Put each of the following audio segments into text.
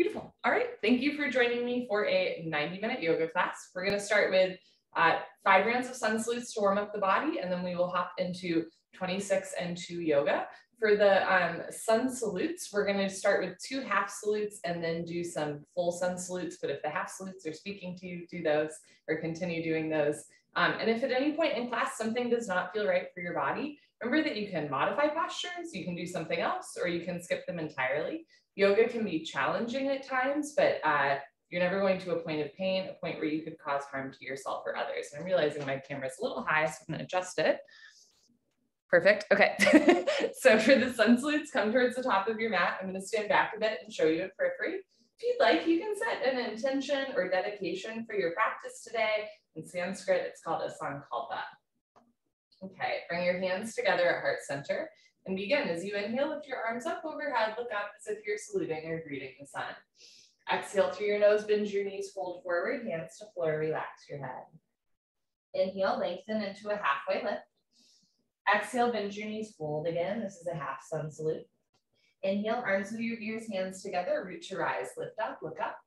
Beautiful. All right. Thank you for joining me for a 90-minute yoga class. We're going to start with 5 rounds of sun salutes to warm up the body, and then we will hop into 26 and 2 yoga. For the sun salutes, we're going to start with 2 half salutes and then do some full sun salutes. But if the half salutes are speaking to you, do those or continue doing those. And if at any point in class something does not feel right for your body, remember that you can modify postures, you can do something else, or you can skip them entirely. Yoga can be challenging at times, but you're never going to a point of pain, a point where you could cause harm to yourself or others. And I'm realizing my camera's a little high, so I'm going to adjust it. Perfect. Okay. So for the sun salutes, come towards the top of your mat. I'm going to stand back a bit and show you a periphery. If you'd like, you can set an intention or dedication for your practice today. In Sanskrit, it's called a sankalpa. Okay, bring your hands together at heart center and begin. As you inhale, lift your arms up overhead, look up as if you're saluting or greeting the sun. Exhale through your nose, bend your knees, fold forward, hands to floor, relax your head. Inhale, lengthen into a halfway lift. Exhale, bend your knees, fold again. This is a half sun salute. Inhale, arms with your ears, hands together, root to rise, lift up, look up.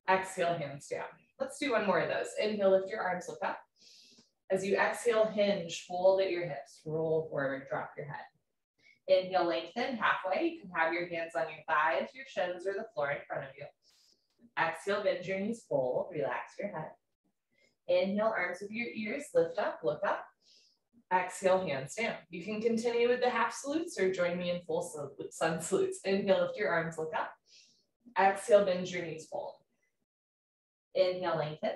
Exhale, hands down. Let's do one more of those. Inhale, lift your arms, look up. As you exhale, hinge, fold at your hips, roll forward, drop your head. Inhale, lengthen halfway. You can have your hands on your thighs, your shins, or the floor in front of you. Exhale, bend your knees, fold, relax your head. Inhale, arms with your ears, lift up, look up. Exhale, hands down. You can continue with the half salutes or join me in full sun salutes. Inhale, lift your arms, look up. Exhale, bend your knees, fold. Inhale, lengthen.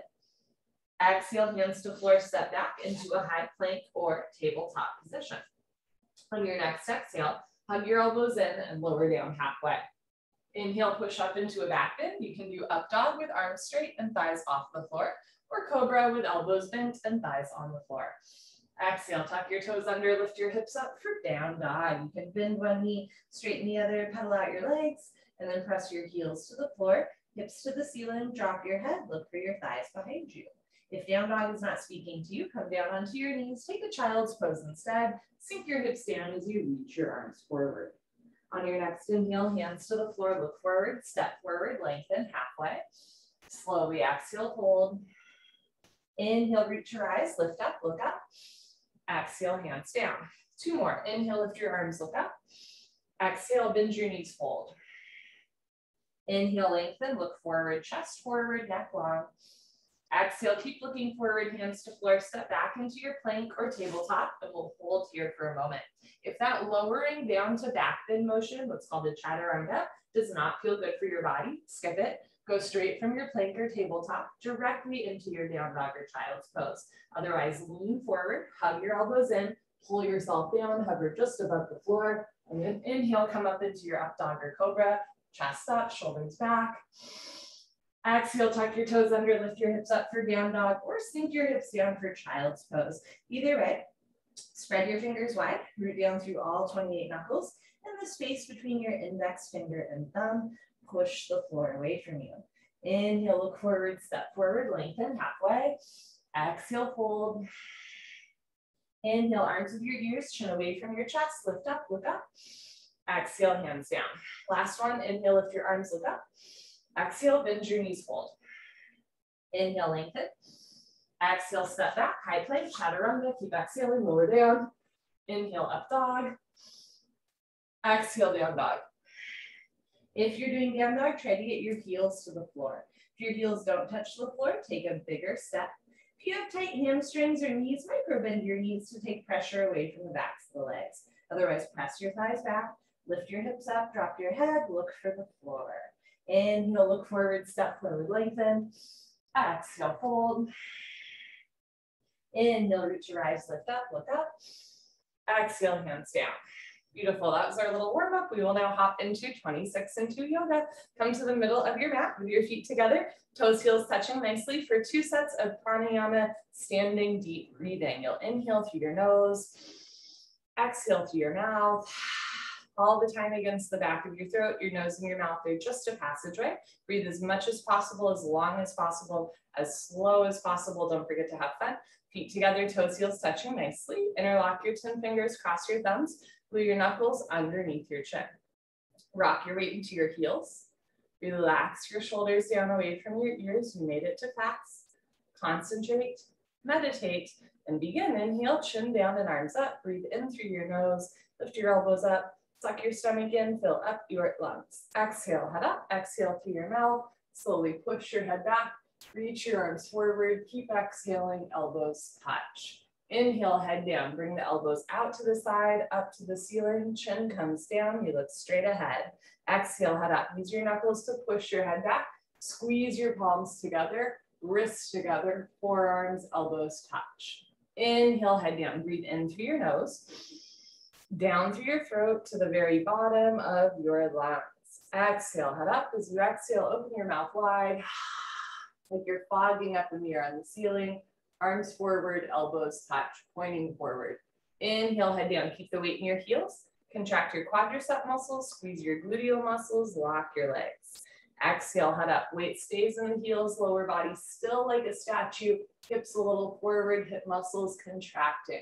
Exhale, hands to floor, step back into a high plank or tabletop position. On your next exhale, hug your elbows in and lower down halfway. Inhale, push up into a back bend. You can do up dog with arms straight and thighs off the floor, or cobra with elbows bent and thighs on the floor. Exhale, tuck your toes under, lift your hips up for down dog. You can bend one knee, straighten the other, pedal out your legs, and then press your heels to the floor, hips to the ceiling, drop your head, look for your thighs behind you. If down dog is not speaking to you, come down onto your knees, take a child's pose instead, sink your hips down as you reach your arms forward. On your next inhale, hands to the floor, look forward, step forward, lengthen halfway. Slowly exhale, hold. Inhale, reach to rise, lift up, look up. Exhale, hands down. 2 more. Inhale, lift your arms, look up. Exhale, bend your knees, fold. Inhale, lengthen, look forward, chest forward, neck long. Exhale, keep looking forward, hands to floor, step back into your plank or tabletop, and we'll hold here for a moment. If that lowering down to back bend motion, what's called a chaturanga, does not feel good for your body, skip it. Go straight from your plank or tabletop directly into your down dog or child's pose. Otherwise, lean forward, hug your elbows in, pull yourself down, hover just above the floor, and then inhale, come up into your up dog or cobra, chest up, shoulders back. Exhale, tuck your toes under, lift your hips up for down dog, or sink your hips down for child's pose. Either way, spread your fingers wide, root down through all 28 knuckles, and the space between your index finger and thumb, push the floor away from you. Inhale, look forward, step forward, lengthen halfway. Exhale, fold. Inhale, arms with your ears, chin away from your chest, lift up, look up. Exhale, hands down. Last one, inhale, lift your arms, look up. Exhale, bend your knees, fold. Inhale, lengthen. Exhale, step back, high plank, chaturanga. Keep exhaling, lower down. Inhale, up dog. Exhale, down dog. If you're doing down dog, try to get your heels to the floor. If your heels don't touch the floor, take a bigger step. If you have tight hamstrings or knees, micro bend your knees to take pressure away from the backs of the legs. Otherwise, press your thighs back, lift your hips up, drop your head, look for the floor. Inhale, look forward, step forward, lengthen. Exhale, fold. Inhale, reach your rise, lift up, look up. Exhale, hands down. Beautiful. That was our little warm up. We will now hop into 26 and 2 yoga. Come to the middle of your mat with your feet together, toes, heels touching nicely for 2 sets of pranayama, standing deep breathing. You'll inhale through your nose, exhale through your mouth. All the time against the back of your throat, your nose and your mouth, they're just a passageway. Breathe as much as possible, as long as possible, as slow as possible. Don't forget to have fun. Feet together, toes, heels touching nicely. Interlock your 10 fingers, cross your thumbs, glue your knuckles underneath your chin. Rock your weight into your heels. Relax your shoulders down away from your ears. You made it to class. Concentrate, meditate, and begin. Inhale, chin down and arms up. Breathe in through your nose. Lift your elbows up. Suck your stomach in. Fill up your lungs. Exhale, head up. Exhale through your mouth. Slowly push your head back. Reach your arms forward. Keep exhaling. Elbows touch. Inhale, head down. Bring the elbows out to the side, up to the ceiling. Chin comes down. You look straight ahead. Exhale, head up. Use your knuckles to push your head back. Squeeze your palms together. Wrists together. Forearms, elbows touch. Inhale, head down. Breathe in through your nose. Down through your throat to the very bottom of your lungs. Exhale, head up. As you exhale, open your mouth wide. Like you're fogging up a mirror on the ceiling. Arms forward, elbows touch, pointing forward. Inhale, head down. Keep the weight in your heels. Contract your quadricep muscles. Squeeze your gluteal muscles. Lock your legs. Exhale, head up. Weight stays in the heels. Lower body still like a statue. Hips a little forward. Hip muscles contracting.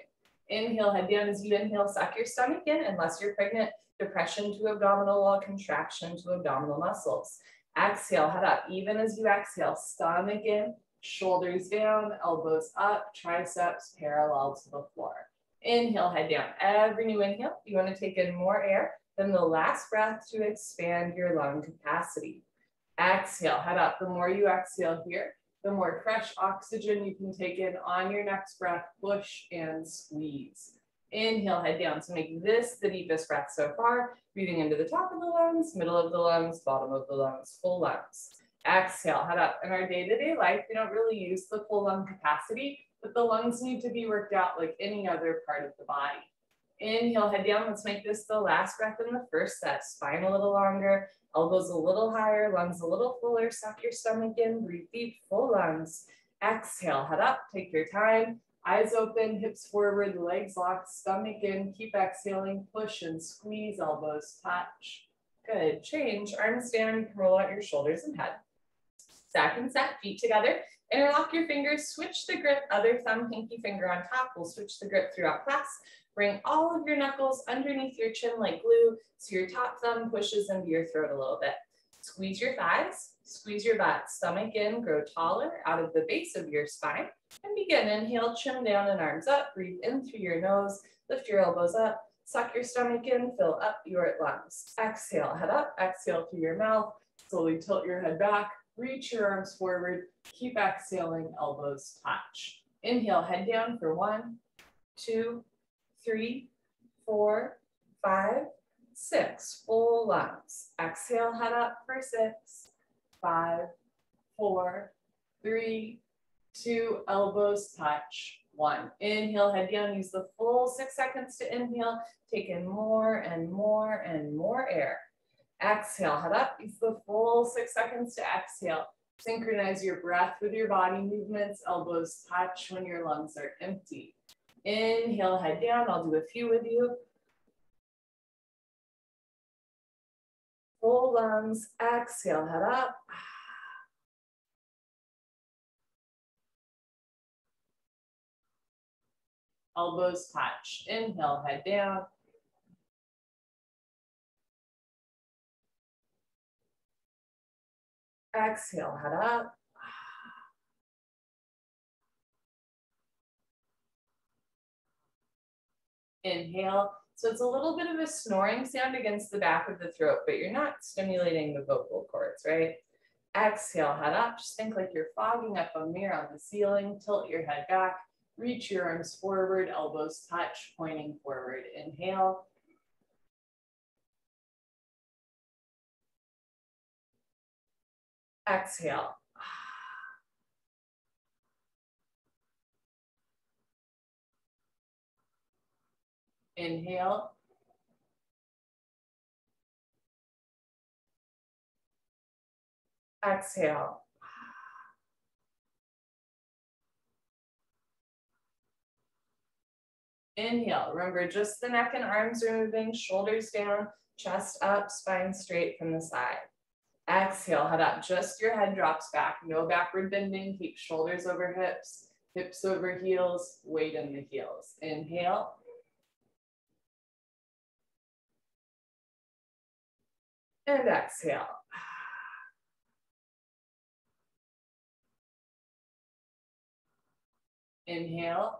Inhale, head down. As you inhale, suck your stomach in. Unless you're pregnant, depression to abdominal wall, contraction to abdominal muscles. Exhale, head up. Even as you exhale, stomach in, shoulders down, elbows up, triceps parallel to the floor. Inhale, head down. Every new inhale, you want to take in more air than the last breath to expand your lung capacity. Exhale, head up. The more you exhale here, the more fresh oxygen you can take in on your next breath. Push and squeeze. Inhale, head down. So make this the deepest breath so far. Breathing into the top of the lungs, middle of the lungs, bottom of the lungs, full lungs. Exhale, head up. In our day-to-day life, we don't really use the full lung capacity, but the lungs need to be worked out like any other part of the body. Inhale, head down. Let's make this the last breath in the first set. Spine a little longer, elbows a little higher, lungs a little fuller. Suck your stomach in, breathe deep, full lungs. Exhale, head up, take your time. Eyes open, hips forward, legs locked, stomach in. Keep exhaling, push and squeeze, elbows touch. Good, change, arms down. You can roll out your shoulders and head. Stack and stack, feet together. Interlock your fingers, switch the grip, other thumb, pinky finger on top. We'll switch the grip throughout class. Bring all of your knuckles underneath your chin like glue, so your top thumb pushes into your throat a little bit. Squeeze your thighs, squeeze your butt, stomach in, grow taller out of the base of your spine. And begin, inhale, chin down and arms up. Breathe in through your nose, lift your elbows up, suck your stomach in, fill up your lungs. Exhale, head up, exhale through your mouth, slowly tilt your head back, reach your arms forward, keep exhaling, elbows touch. Inhale, head down for 1, 2, 3, 4, 5, 6, full lungs. Exhale, head up for 6, 5, 4, 3, 2, elbows touch, 1. Inhale, head down, use the full 6 seconds to inhale. Take in more and more and more air. Exhale, head up, use the full 6 seconds to exhale. Synchronize your breath with your body movements. Elbows touch when your lungs are empty. Inhale, head down. I'll do a few with you. Full lungs. Exhale, head up. Elbows touch. Inhale, head down. Exhale, head up. Inhale. So it's a little bit of a snoring sound against the back of the throat, but you're not stimulating the vocal cords, right? Exhale, head up. Just think like you're fogging up a mirror on the ceiling. Tilt your head back. Reach your arms forward. Elbows touch, pointing forward. Inhale. Exhale. Inhale. Exhale. Inhale. Remember, just the neck and arms are moving, shoulders down, chest up, spine straight from the side. Exhale, head up. Just your head drops back. No backward bending. Keep shoulders over hips, hips over heels, weight in the heels. Inhale. And exhale. Inhale.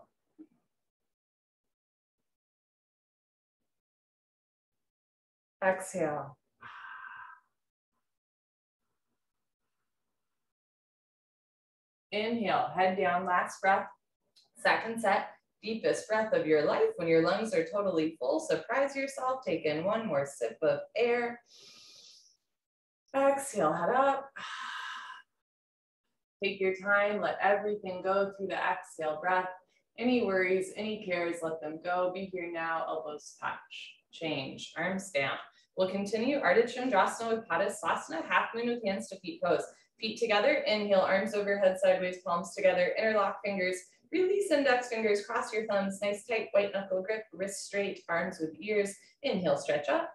Exhale. Inhale, head down, last breath. Second set, deepest breath of your life. When your lungs are totally full, surprise yourself. Take in one more sip of air. Exhale, head up. Take your time, let everything go through the exhale breath. Any worries, any cares, let them go. Be here now, elbows touch. Change, arms down. We'll continue Ardha Chandrasana with Tadasana, half moon with hands to feet pose. Feet together, inhale, arms overhead, sideways, palms together, interlock fingers. Release index fingers, cross your thumbs, nice tight white knuckle grip, wrists straight, arms with ears. Inhale, stretch up.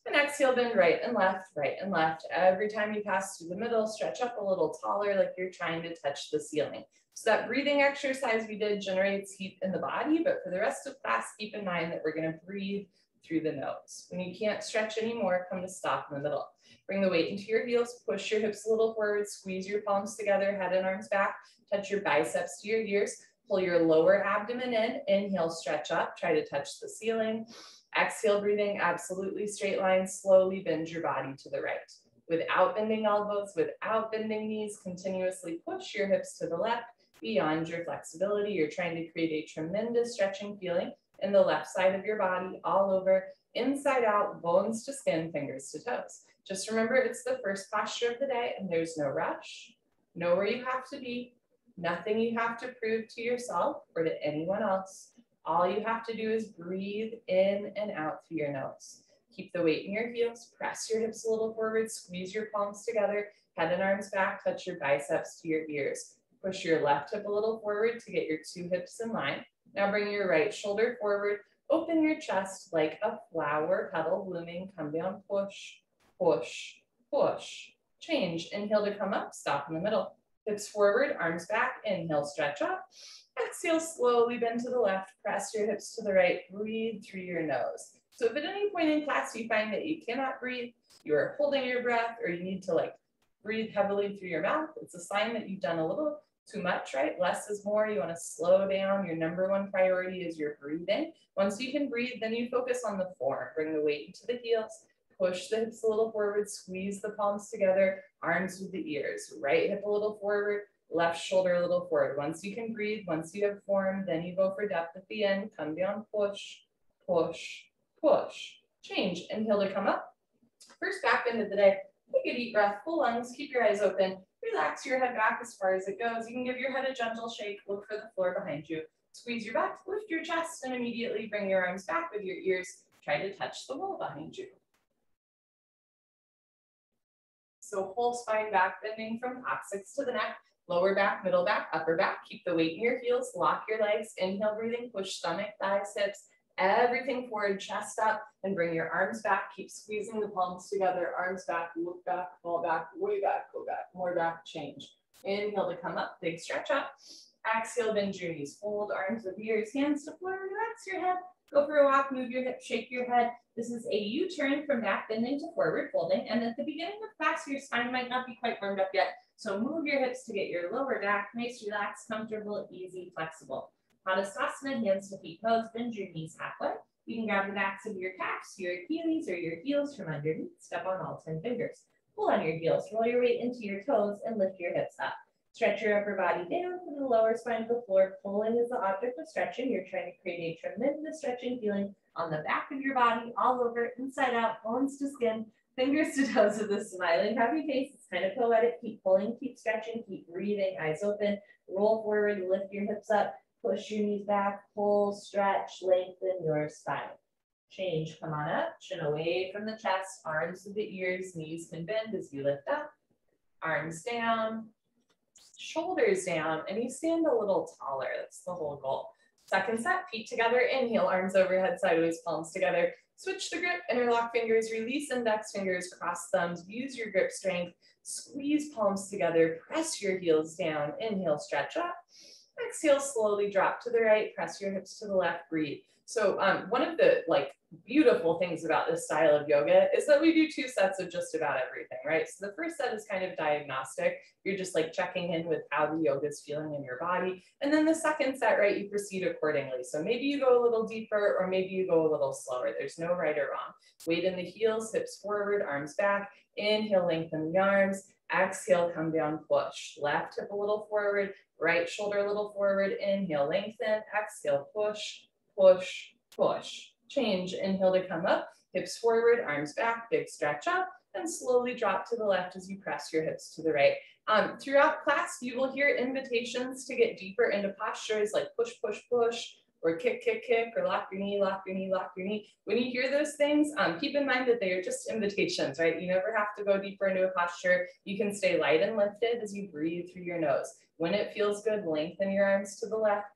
And exhale, bend right and left, right and left. Every time you pass through the middle, stretch up a little taller like you're trying to touch the ceiling. So that breathing exercise we did generates heat in the body, but for the rest of class, keep in mind that we're gonna breathe through the nose. When you can't stretch anymore, come to stop in the middle. Bring the weight into your heels, push your hips a little forward, squeeze your palms together, head and arms back, touch your biceps to your ears, pull your lower abdomen in, inhale, stretch up, try to touch the ceiling. Exhale, breathing, absolutely straight line, slowly bend your body to the right. Without bending elbows, without bending knees, continuously push your hips to the left beyond your flexibility. You're trying to create a tremendous stretching feeling in the left side of your body, all over, inside out, bones to skin, fingers to toes. Just remember, it's the first posture of the day and there's no rush. Know where you have to be, nothing you have to prove to yourself or to anyone else. All you have to do is breathe in and out through your nose. Keep the weight in your heels, press your hips a little forward, squeeze your palms together, head and arms back, touch your biceps to your ears. Push your left hip a little forward to get your two hips in line. Now bring your right shoulder forward, open your chest like a flower petal blooming, come down, push, push, push. Change, inhale to come up, stop in the middle. Hips forward, arms back, inhale, stretch up. Exhale, slowly bend to the left, press your hips to the right, breathe through your nose. So if at any point in class you find that you cannot breathe, you are holding your breath, or you need to breathe heavily through your mouth, it's a sign that you've done a little too much, right? Less is more. You want to slow down. Your number one priority is your breathing. Once you can breathe, then you focus on the form. Bring the weight into the heels, push the hips a little forward, squeeze the palms together, arms with the ears, right hip a little forward, left shoulder a little forward. Once you can breathe, once you have form, then you go for depth at the end. Come down, push, push, push. Change, inhale to come up. First back bend of the day. Take a deep breath, full lungs, keep your eyes open. Relax your head back as far as it goes. You can give your head a gentle shake, look for the floor behind you. Squeeze your back, lift your chest, and immediately bring your arms back with your ears. Try to touch the wall behind you. So whole spine back bending from coccyx to the neck, lower back, middle back, upper back. Keep the weight in your heels, lock your legs, inhale breathing, push stomach, thighs, hips, everything forward, chest up, and bring your arms back. Keep squeezing the palms together, arms back, look back, fall back, way back, go back, more back, change. Inhale to come up, big stretch up. Exhale, bend your knees, fold arms with ears, hands to floor, relax your head. Go for a walk, move your hips, shake your head. This is a U-turn from back bending to forward folding. And at the beginning of class, your spine might not be quite warmed up yet. So move your hips to get your lower back nice, relaxed, comfortable, easy, flexible. Tadasana, hands to feet pose, bend your knees halfway. You can grab the backs of your calves, your Achilles, or your heels from underneath. Step on all 10 fingers. Pull on your heels, roll your weight into your toes, and lift your hips up. Stretch your upper body down from the lower spine to the floor. Pulling is the object of stretching. You're trying to create a tremendous stretching feeling on the back of your body, all over, inside out, bones to skin, fingers to toes with a smiling, happy face. It's kind of poetic. Keep pulling, keep stretching, keep breathing, eyes open. Roll forward, lift your hips up, push your knees back, pull, stretch, lengthen your spine. Change, come on up, chin away from the chest, arms to the ears, knees can bend as you lift up. Arms down, shoulders down, and you stand a little taller. That's the whole goal. Second set, feet together, inhale, arms overhead, sideways, palms together. Switch the grip, interlock fingers, release index fingers, cross thumbs, use your grip strength, squeeze palms together, press your heels down, inhale, stretch up. Exhale, slowly drop to the right, press your hips to the left, breathe. So one of the beautiful things about this style of yoga is that we do 2 sets of just about everything, right? So the first set is kind of diagnostic. You're just like checking in with how the yoga is feeling in your body. And then the second set, right, you proceed accordingly. So maybe you go a little deeper or maybe you go a little slower. There's no right or wrong. Weight in the heels, hips forward, arms back. Inhale, lengthen the arms. Exhale, come down, push. Left hip a little forward, right shoulder a little forward. Inhale, lengthen. Exhale, push, push, push. Change. Inhale to come up, hips forward, arms back, big stretch up, and slowly drop to the left as you press your hips to the right. Throughout class, you will hear invitations to get deeper into postures like push, push, push, or kick, kick, kick, or lock your knee, lock your knee, lock your knee. When you hear those things, keep in mind that they are just invitations, right? You never have to go deeper into a posture. You can stay light and lifted as you breathe through your nose. When it feels good, lengthen your arms to the left,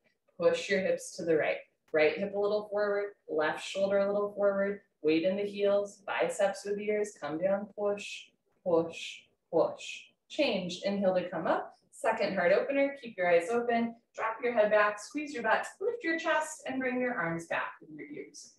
push your hips to the right. Right hip a little forward, left shoulder a little forward, weight in the heels, biceps with ears, come down, push, push, push. Change. Inhale to come up. Second heart opener, keep your eyes open, drop your head back, squeeze your butt, lift your chest, and bring your arms back with your ears.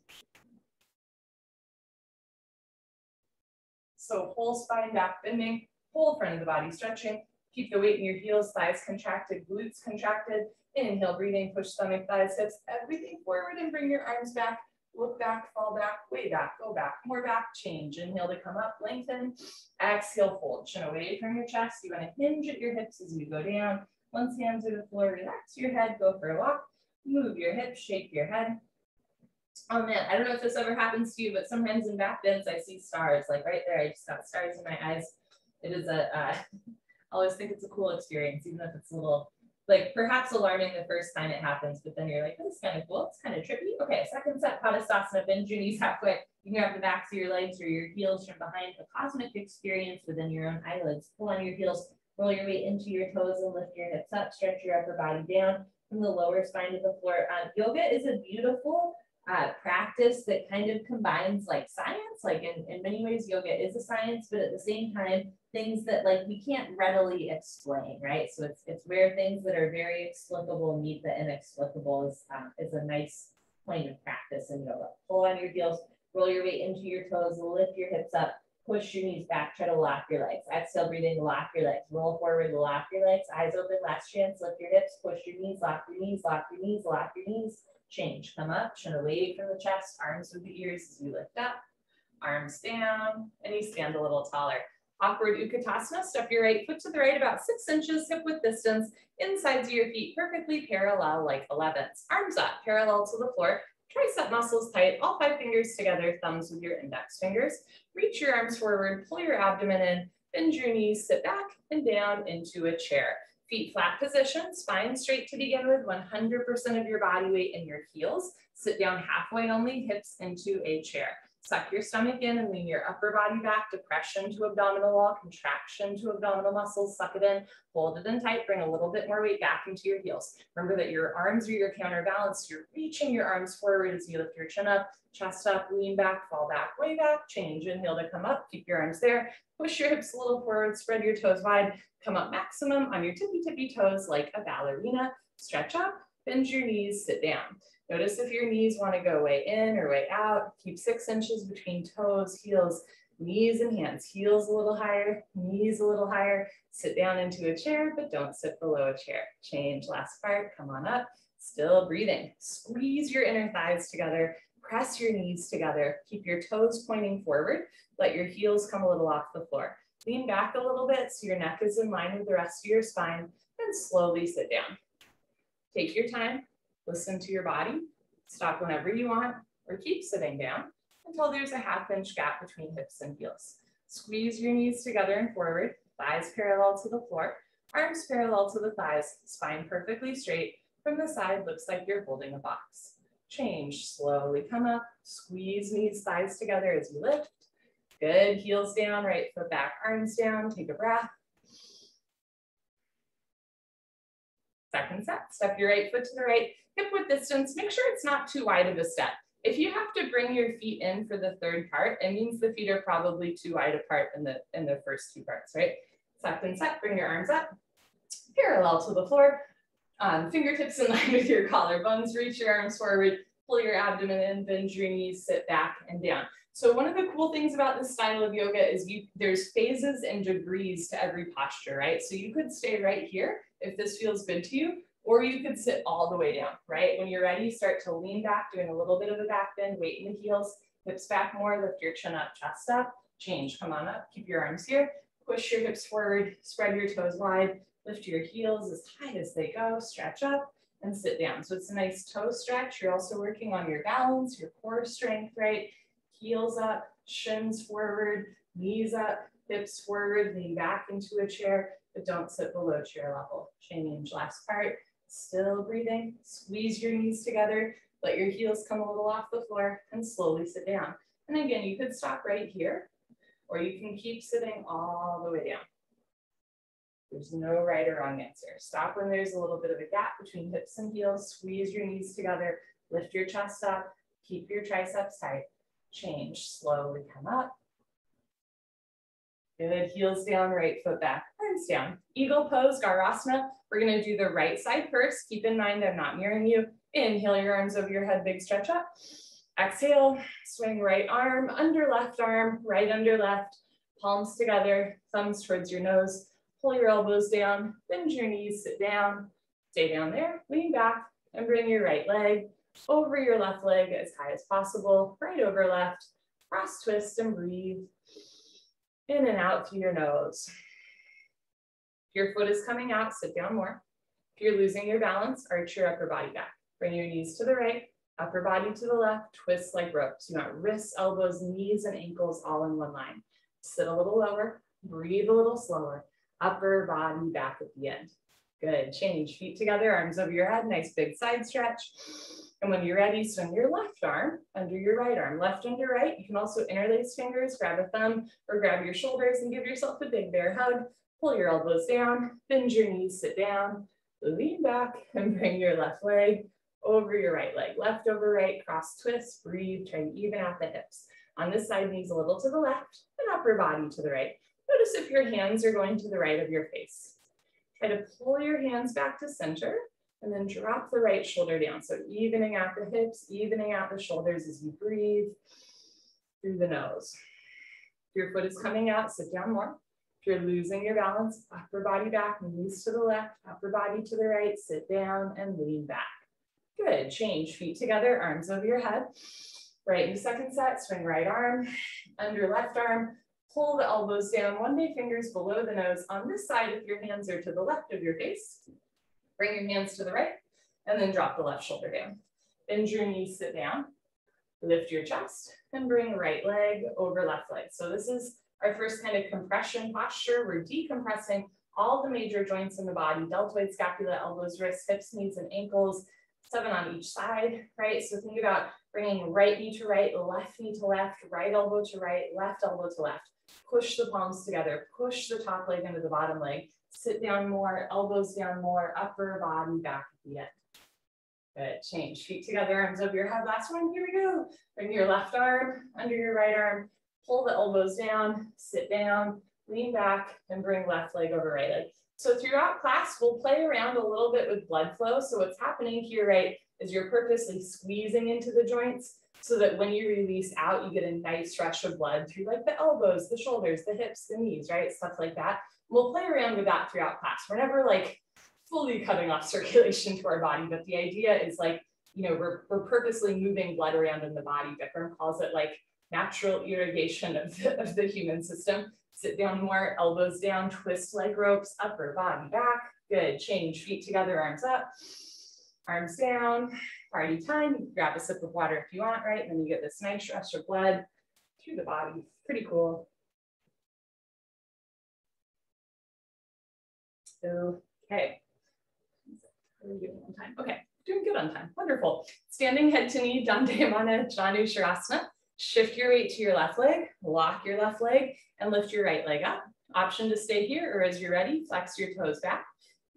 So whole spine back bending, whole front of the body stretching. Keep the weight in your heels, thighs contracted, glutes contracted. Inhale, breathing, push stomach, thighs, hips, everything forward and bring your arms back. Look back, fall back, way back, go back, more back, change. Inhale to come up, lengthen. Exhale, fold. Chin away from your chest. You want to hinge at your hips as you go down. Once hands to the floor, relax your head, go for a walk. Move your hips, shake your head. Oh man, I don't know if this ever happens to you, but sometimes in back bends, I see stars. Like right there, I just got stars in my eyes. It is I always think it's a cool experience, even if it's a little, like perhaps alarming the first time it happens, but then you're like, this is kind of cool. It's kind of trippy. Okay, second set, Tadasana, bend your knees halfway. You can grab the backs of your legs or your heels from behind, a cosmic experience within your own eyelids. Pull on your heels, roll your weight into your toes and lift your hips up, stretch your upper body down from the lower spine to the floor. Yoga is a beautiful practice that kind of combines like science, like in many ways, yoga is a science, but at the same time, things that like we can't readily explain, right? So it's where things that are very explicable meet the inexplicable is a nice point of practice in yoga. Pull on your heels, roll your weight into your toes, lift your hips up, push your knees back, try to lock your legs. Exhale, breathing, lock your legs, roll forward, lock your legs, eyes open, last chance, lift your hips, push your knees, lock your knees, lock your knees, lock your knees. Change, come up, chin away from the chest, arms with the ears as you lift up, arms down, and you stand a little taller. Awkward Utkatasana, step your right foot to the right about 6 inches, hip width distance, insides of your feet perfectly parallel like 11s. Arms up, parallel to the floor, tricep muscles tight, all 5 fingers together, thumbs with your index fingers. Reach your arms forward, pull your abdomen in, bend your knees, sit back and down into a chair. Feet flat position, spine straight to begin with, 100% of your body weight in your heels. Sit down halfway only, hips into a chair. Suck your stomach in and lean your upper body back, depression to abdominal wall, contraction to abdominal muscles, suck it in, hold it in tight, bring a little bit more weight back into your heels. Remember that your arms are your counterbalance, you're reaching your arms forward as you lift your chin up, chest up, lean back, fall back, way back, change, inhale to come up, keep your arms there, push your hips a little forward, spread your toes wide, come up maximum on your tippy toes like a ballerina, stretch up, bend your knees, sit down. Notice if your knees want to go way in or way out. Keep 6 inches between toes, heels, knees and hands. Heels a little higher, knees a little higher. Sit down into a chair, but don't sit below a chair. Change, last part, come on up. Still breathing. Squeeze your inner thighs together. Press your knees together. Keep your toes pointing forward. Let your heels come a little off the floor. Lean back a little bit so your neck is in line with the rest of your spine, and slowly sit down. Take your time. Listen to your body, stop whenever you want, or keep sitting down until there's a ½ inch gap between hips and heels. Squeeze your knees together and forward, thighs parallel to the floor, arms parallel to the thighs, spine perfectly straight. From the side, looks like you're holding a box. Change, slowly come up, squeeze knees, thighs together as you lift. Good, heels down, right foot back, arms down, take a breath. Second set, step your right foot to the right, hip width distance, make sure it's not too wide of a step. If you have to bring your feet in for the third part, it means the feet are probably too wide apart in the first 2 parts, right? Second set, bring your arms up, parallel to the floor, fingertips in line with your collarbones, reach your arms forward, pull your abdomen in, bend your knees, sit back and down. So one of the cool things about this style of yoga is there's phases and degrees to every posture, right? So you could stay right here if this feels good to you, or you could sit all the way down, right? When you're ready, start to lean back, doing a little bit of a back bend, weight in the heels, hips back more, lift your chin up, chest up, change, come on up, keep your arms here, push your hips forward, spread your toes wide, lift your heels as high as they go, stretch up and sit down. So it's a nice toe stretch. You're also working on your balance, your core strength, right? Heels up, shins forward, knees up, hips forward, lean back into a chair, but don't sit below chair level. Change, last part, still breathing, squeeze your knees together, let your heels come a little off the floor and slowly sit down. And again, you could stop right here, or you can keep sitting all the way down. There's no right or wrong answer. Stop when there's a little bit of a gap between hips and heels, squeeze your knees together, lift your chest up, keep your triceps tight. Change, slowly come up. Good, heels down, right foot back, arms down. Eagle pose, Garasana. We're gonna do the right side first. Keep in mind I'm not mirroring you. Inhale your arms over your head, big stretch up. Exhale, swing right arm, under left arm, right under left. Palms together, thumbs towards your nose. Pull your elbows down, bend your knees, sit down. Stay down there, lean back, and bring your right leg over your left leg as high as possible, right over left, cross twist and breathe in and out through your nose. If your foot is coming out, sit down more. If you're losing your balance, arch your upper body back. Bring your knees to the right, upper body to the left, twist like ropes. You want wrists, elbows, knees, and ankles all in one line. Sit a little lower, breathe a little slower, upper body back at the end. Good, change, feet together, arms over your head, nice big side stretch. And when you're ready, swing your left arm under your right arm, left under right. You can also interlace fingers, grab a thumb, or grab your shoulders and give yourself a big bear hug. Pull your elbows down, bend your knees, sit down, lean back, and bring your left leg over your right leg. Left over right, cross twist, breathe, try to even out the hips. On this side, knees a little to the left, and upper body to the right. Notice if your hands are going to the right of your face. Try to pull your hands back to center, and then drop the right shoulder down. So evening out the hips, evening out the shoulders as you breathe through the nose. If your foot is coming out, sit down more. If you're losing your balance, upper body back, knees to the left, upper body to the right, sit down and lean back. Good, change, feet together, arms over your head. Right in the second set, swing right arm, under left arm, pull the elbows down, one day fingers below the nose. On this side, if your hands are to the left of your face, bring your hands to the right, and then drop the left shoulder down. Bend your knees, sit down, lift your chest, and bring right leg over left leg. So this is our first kind of compression posture. We're decompressing all the major joints in the body, deltoid, scapula, elbows, wrists, hips, knees, and ankles, 7 on each side, right? So think about bringing right knee to right, left knee to left, right elbow to right, left elbow to left. Push the palms together, push the top leg into the bottom leg. Sit down more, elbows down more, upper body back at the end. Good, change, feet together, arms over your head. Last one, here we go. Bring your left arm under your right arm, pull the elbows down, sit down, lean back, and bring left leg over right leg. So throughout class, we'll play around a little bit with blood flow. So what's happening here, right, is you're purposely squeezing into the joints so that when you release out, you get a nice rush of blood through like the elbows, the shoulders, the hips, the knees, right? Stuff like that. We'll play around with that throughout class. We're never like fully cutting off circulation to our body, but the idea is like, you know, we're purposely moving blood around in the body. Bikram calls it like natural irrigation of the human system. Sit down more, elbows down, twist like ropes, upper body back. Good, change, feet together, arms up, arms down. Party time, you can grab a sip of water if you want, right? And then you get this nice rush of blood through the body. Pretty cool. Okay. How are we doing on time? Okay, doing good on time. Wonderful. Standing head to knee, Dandayamana Janusharasana. Shift your weight to your left leg, lock your left leg, and lift your right leg up. Option to stay here, or as you're ready, flex your toes back.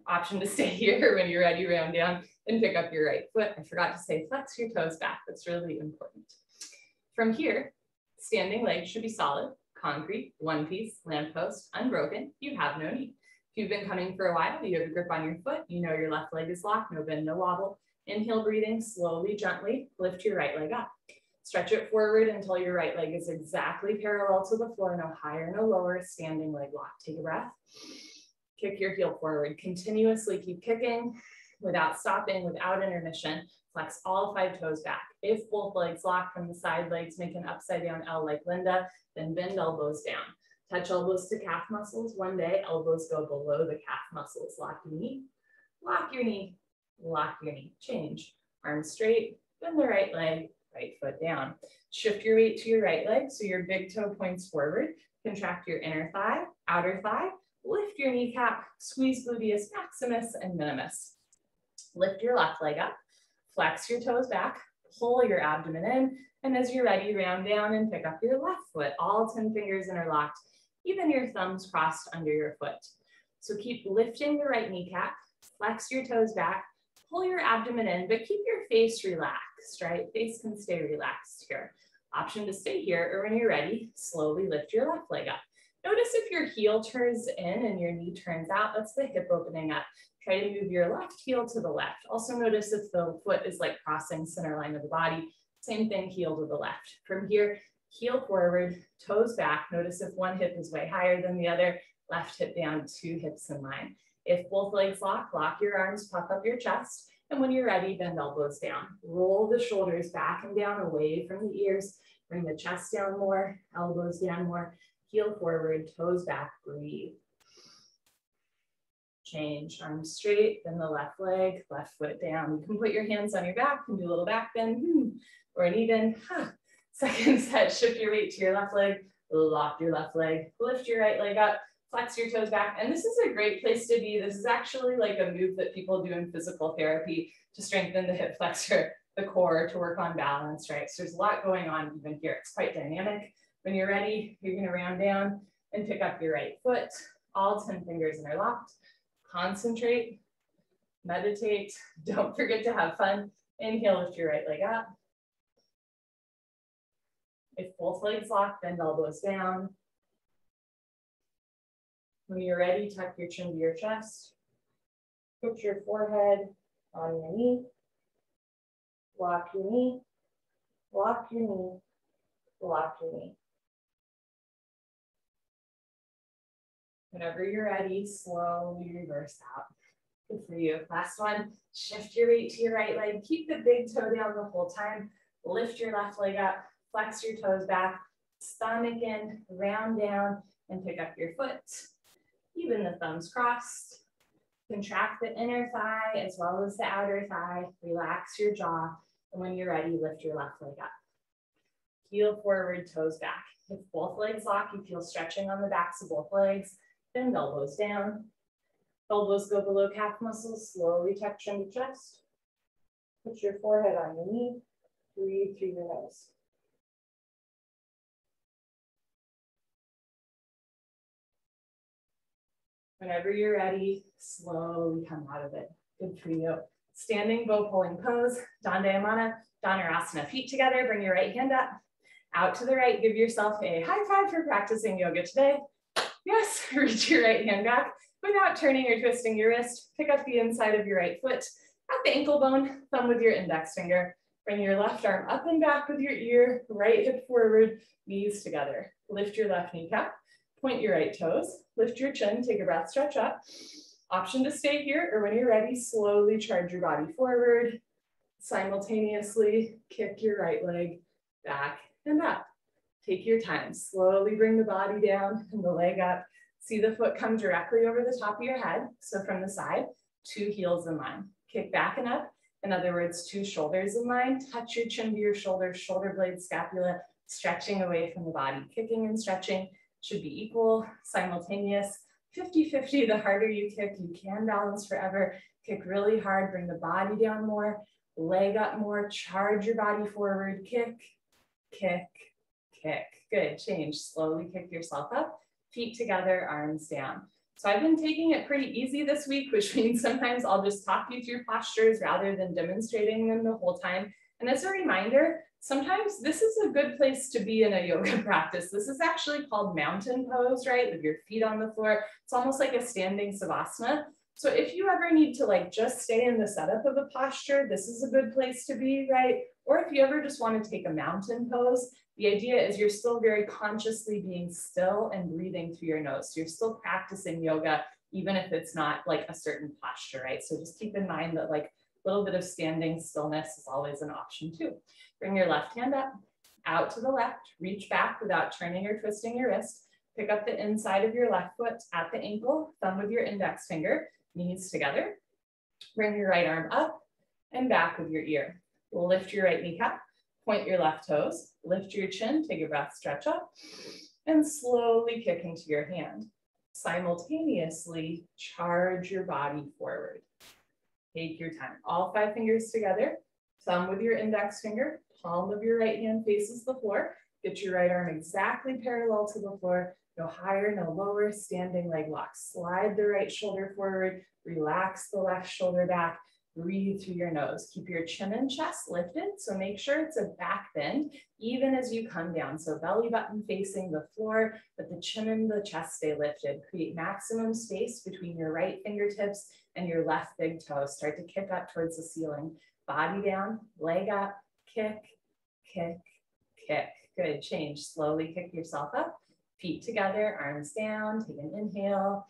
Option to stay here, when you're ready, round down and pick up your right foot. I forgot to say, flex your toes back. That's really important. From here, standing leg should be solid, concrete, one piece, lamppost, unbroken. You have no need. If you've been coming for a while, you have a grip on your foot, you know your left leg is locked, no bend, no wobble. Inhale, breathing, slowly, gently, lift your right leg up. Stretch it forward until your right leg is exactly parallel to the floor, no higher, no lower, standing leg lock. Take a breath. Kick your heel forward. Continuously keep kicking without stopping, without intermission. Flex all 5 toes back. If both legs lock from the side legs, make an upside down L like Linda, then bend elbows down. Touch elbows to calf muscles. One day, elbows go below the calf muscles. Lock your knee, lock your knee, lock your knee. Change. Arms straight, bend the right leg, right foot down. Shift your weight to your right leg so your big toe points forward. Contract your inner thigh, outer thigh. Lift your kneecap, squeeze gluteus maximus and minimus. Lift your left leg up, flex your toes back, pull your abdomen in, and as you're ready, round down and pick up your left foot. All 10 fingers interlocked, even your thumbs crossed under your foot. So keep lifting the right kneecap, flex your toes back, pull your abdomen in, but keep your face relaxed, right? Face can stay relaxed here. Option to stay here, or when you're ready, slowly lift your left leg up. Notice if your heel turns in and your knee turns out, that's the hip opening up. Try to move your left heel to the left. Also notice if the foot is like crossing center line of the body, same thing, heel to the left. From here, heel forward, toes back. Notice if one hip is way higher than the other, left hip down, 2 hips in line. If both legs lock, lock your arms, puff up your chest. And when you're ready, bend elbows down. Roll the shoulders back and down away from the ears. Bring the chest down more, elbows down more. Heel forward, toes back, breathe. Change, arms straight, then the left leg, left foot down. You can put your hands on your back and do a little back bend, or an even. Second set, shift your weight to your left leg, lock your left leg, lift your right leg up, flex your toes back. And this is a great place to be. This is actually like a move that people do in physical therapy to strengthen the hip flexor, the core, to work on balance, right? So there's a lot going on even here. It's quite dynamic. When you're ready, you're gonna round down and pick up your right foot, all 10 fingers interlocked. Concentrate, meditate, don't forget to have fun. Inhale, lift your right leg up. If both legs lock, bend elbows down. When you're ready, tuck your chin to your chest. Put your forehead on your knee. Lock your knee, lock your knee, lock your knee. Whenever you're ready, slowly reverse out. Good for you. Last one, shift your weight to your right leg. Keep the big toe down the whole time. Lift your left leg up, flex your toes back, stomach in, round down, and pick up your foot. Even the thumbs crossed. Contract the inner thigh as well as the outer thigh. Relax your jaw. And when you're ready, lift your left leg up. Heel forward, toes back. If both legs lock, you feel stretching on the backs of both legs. Bend elbows down. Elbows go below calf muscles. Slowly tuck chin to chest. Put your forehead on your knee. Breathe through your nose. Whenever you're ready, slowly come out of it. Good for you. Standing bow pulling pose, Dandayamana, Dhanurasana. Feet together, bring your right hand up. Out to the right, give yourself a high five for practicing yoga today. Yes, reach your right hand back without turning or twisting your wrist. Pick up the inside of your right foot at the ankle bone, thumb with your index finger. Bring your left arm up and back with your ear, right hip forward, knees together. Lift your left kneecap, point your right toes, lift your chin, take a breath, stretch up. Option to stay here, or when you're ready, slowly charge your body forward. Simultaneously, kick your right leg back and up. Take your time. Slowly bring the body down and the leg up. See the foot come directly over the top of your head. So from the side, 2 heels in line. Kick back and up. In other words, 2 shoulders in line. Touch your chin to your shoulders, shoulder blade, scapula, stretching away from the body. Kicking and stretching should be equal, simultaneous. 50-50, the harder you kick, you can balance forever. Kick really hard, bring the body down more, leg up more, charge your body forward, kick, kick, kick. Good, change, slowly kick yourself up, feet together, arms down. So I've been taking it pretty easy this week, which means sometimes I'll just talk you through postures rather than demonstrating them the whole time. And as a reminder, sometimes this is a good place to be in a yoga practice. This is actually called mountain pose, right? With your feet on the floor. It's almost like a standing Savasana. So if you ever need to like just stay in the setup of a posture, this is a good place to be, right? Or if you ever just want to take a mountain pose, the idea is you're still very consciously being still and breathing through your nose. So you're still practicing yoga, even if it's not like a certain posture, right? So just keep in mind that like a little bit of standing stillness is always an option too. Bring your left hand up, out to the left, reach back without turning or twisting your wrist. Pick up the inside of your left foot at the ankle, thumb with your index finger, knees together. Bring your right arm up and back with your ear. Lift your right kneecap, point your left toes, lift your chin, take a breath, stretch up, and slowly kick into your hand. Simultaneously charge your body forward. Take your time. All 5 fingers together, thumb with your index finger, palm of your right hand faces the floor. Get your right arm exactly parallel to the floor. No higher, no lower, standing leg lock. Slide the right shoulder forward, relax the left shoulder back, breathe through your nose. Keep your chin and chest lifted, so make sure it's a back bend, even as you come down. So belly button facing the floor, but the chin and the chest stay lifted. Create maximum space between your right fingertips and your left big toe. Start to kick up towards the ceiling. Body down, leg up, kick, kick, kick. Good, change. Slowly kick yourself up. Feet together, arms down, take an inhale,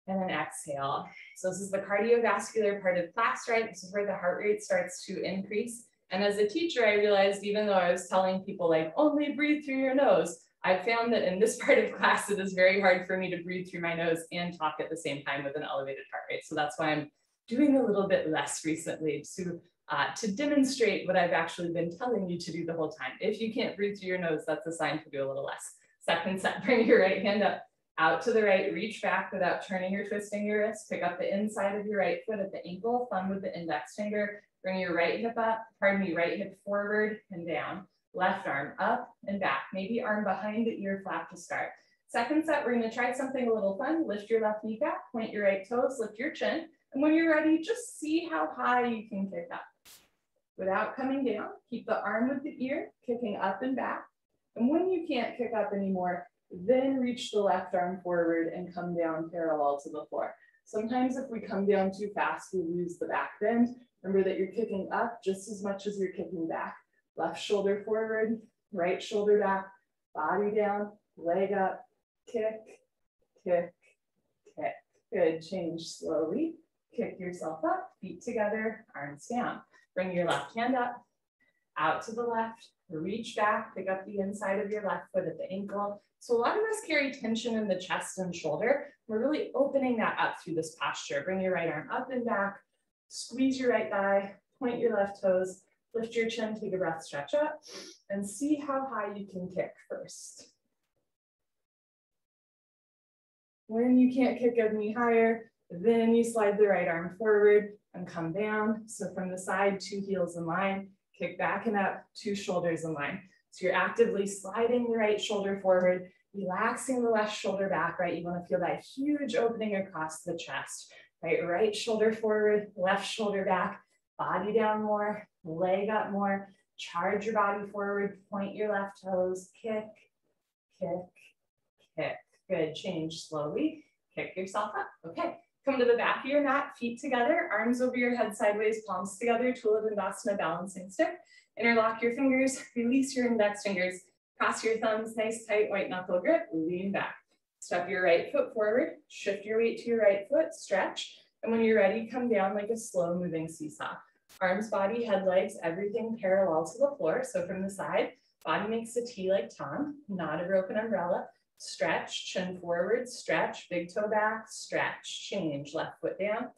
and then exhale. So this is the cardiovascular part of class, right? This is where the heart rate starts to increase. And as a teacher, I realized even though I was telling people like, only breathe through your nose, I found that in this part of class, it is very hard for me to breathe through my nose and talk at the same time with an elevated heart rate. So that's why I'm doing a little bit less recently to demonstrate what I've actually been telling you to do the whole time. If you can't breathe through your nose, that's a sign to do a little less. Second set, bring your right hand up, out to the right, reach back without turning or twisting your wrist. Pick up the inside of your right foot at the ankle, thumb with the index finger. Bring your right hip up, right hip forward and down. Left arm up and back. Maybe arm behind the ear flap to start. Second set, we're gonna try something a little fun. Lift your left kneecap, point your right toes, lift your chin. And when you're ready, just see how high you can kick up. Without coming down, keep the arm with the ear, kicking up and back. And when you can't kick up anymore, then reach the left arm forward and come down parallel to the floor. Sometimes if we come down too fast, we lose the back bend. Remember that you're kicking up just as much as you're kicking back. Left shoulder forward, right shoulder back, body down, leg up, kick, kick, kick. Good, change slowly. Kick yourself up, feet together, arms down. Bring your left hand up, out to the left, reach back, pick up the inside of your left foot at the ankle. So a lot of us carry tension in the chest and shoulder. We're really opening that up through this posture. Bring your right arm up and back, squeeze your right thigh, point your left toes, lift your chin, take a breath, stretch up, and see how high you can kick first. When you can't kick any higher, then you slide the right arm forward and come down. So from the side, 2 heels in line, kick back and up, 2 shoulders in line. So you're actively sliding the right shoulder forward, relaxing the left shoulder back, right? You want to feel that huge opening across the chest, right? Right shoulder forward, left shoulder back, body down more, leg up more, charge your body forward, point your left toes, kick, kick, kick. Good, change slowly, kick yourself up. Okay, come to the back of your mat, feet together, arms over your head sideways, palms together, Tadasana balancing stick. Interlock your fingers, release your index fingers, cross your thumbs, nice tight white knuckle grip, lean back. Step your right foot forward, shift your weight to your right foot, stretch, and when you're ready, come down like a slow moving seesaw. Arms, body, head, legs, everything parallel to the floor. So from the side, body makes a T like tongue, not a broken umbrella. Stretch, chin forward, stretch, big toe back, stretch, change, left foot down,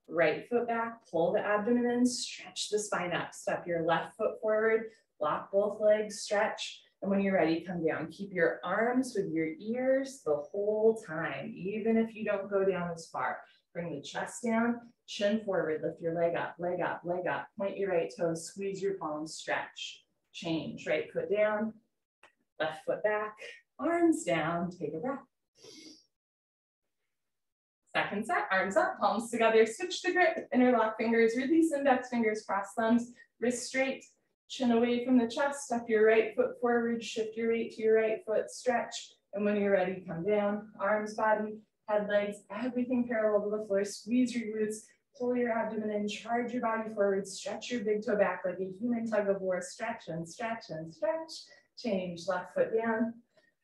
right foot back, pull the abdomen in, stretch the spine up. Step your left foot forward, lock both legs, stretch. And when you're ready, come down. Keep your arms with your ears the whole time, even if you don't go down as far. Bring the chest down, chin forward, lift your leg up, leg up, leg up. Point your right toes, squeeze your palms, stretch. Change, right foot down, left foot back, arms down, take a breath. Second set, arms up, palms together, switch the grip, interlock fingers, release index fingers, cross thumbs, wrist straight, chin away from the chest, step your right foot forward, shift your weight to your right foot, stretch, and when you're ready, come down, arms, body, head, legs, everything parallel to the floor. Squeeze your glutes, pull your abdomen in, charge your body forward, stretch your big toe back like a human tug of war. Stretch and stretch and stretch. Change, left foot down,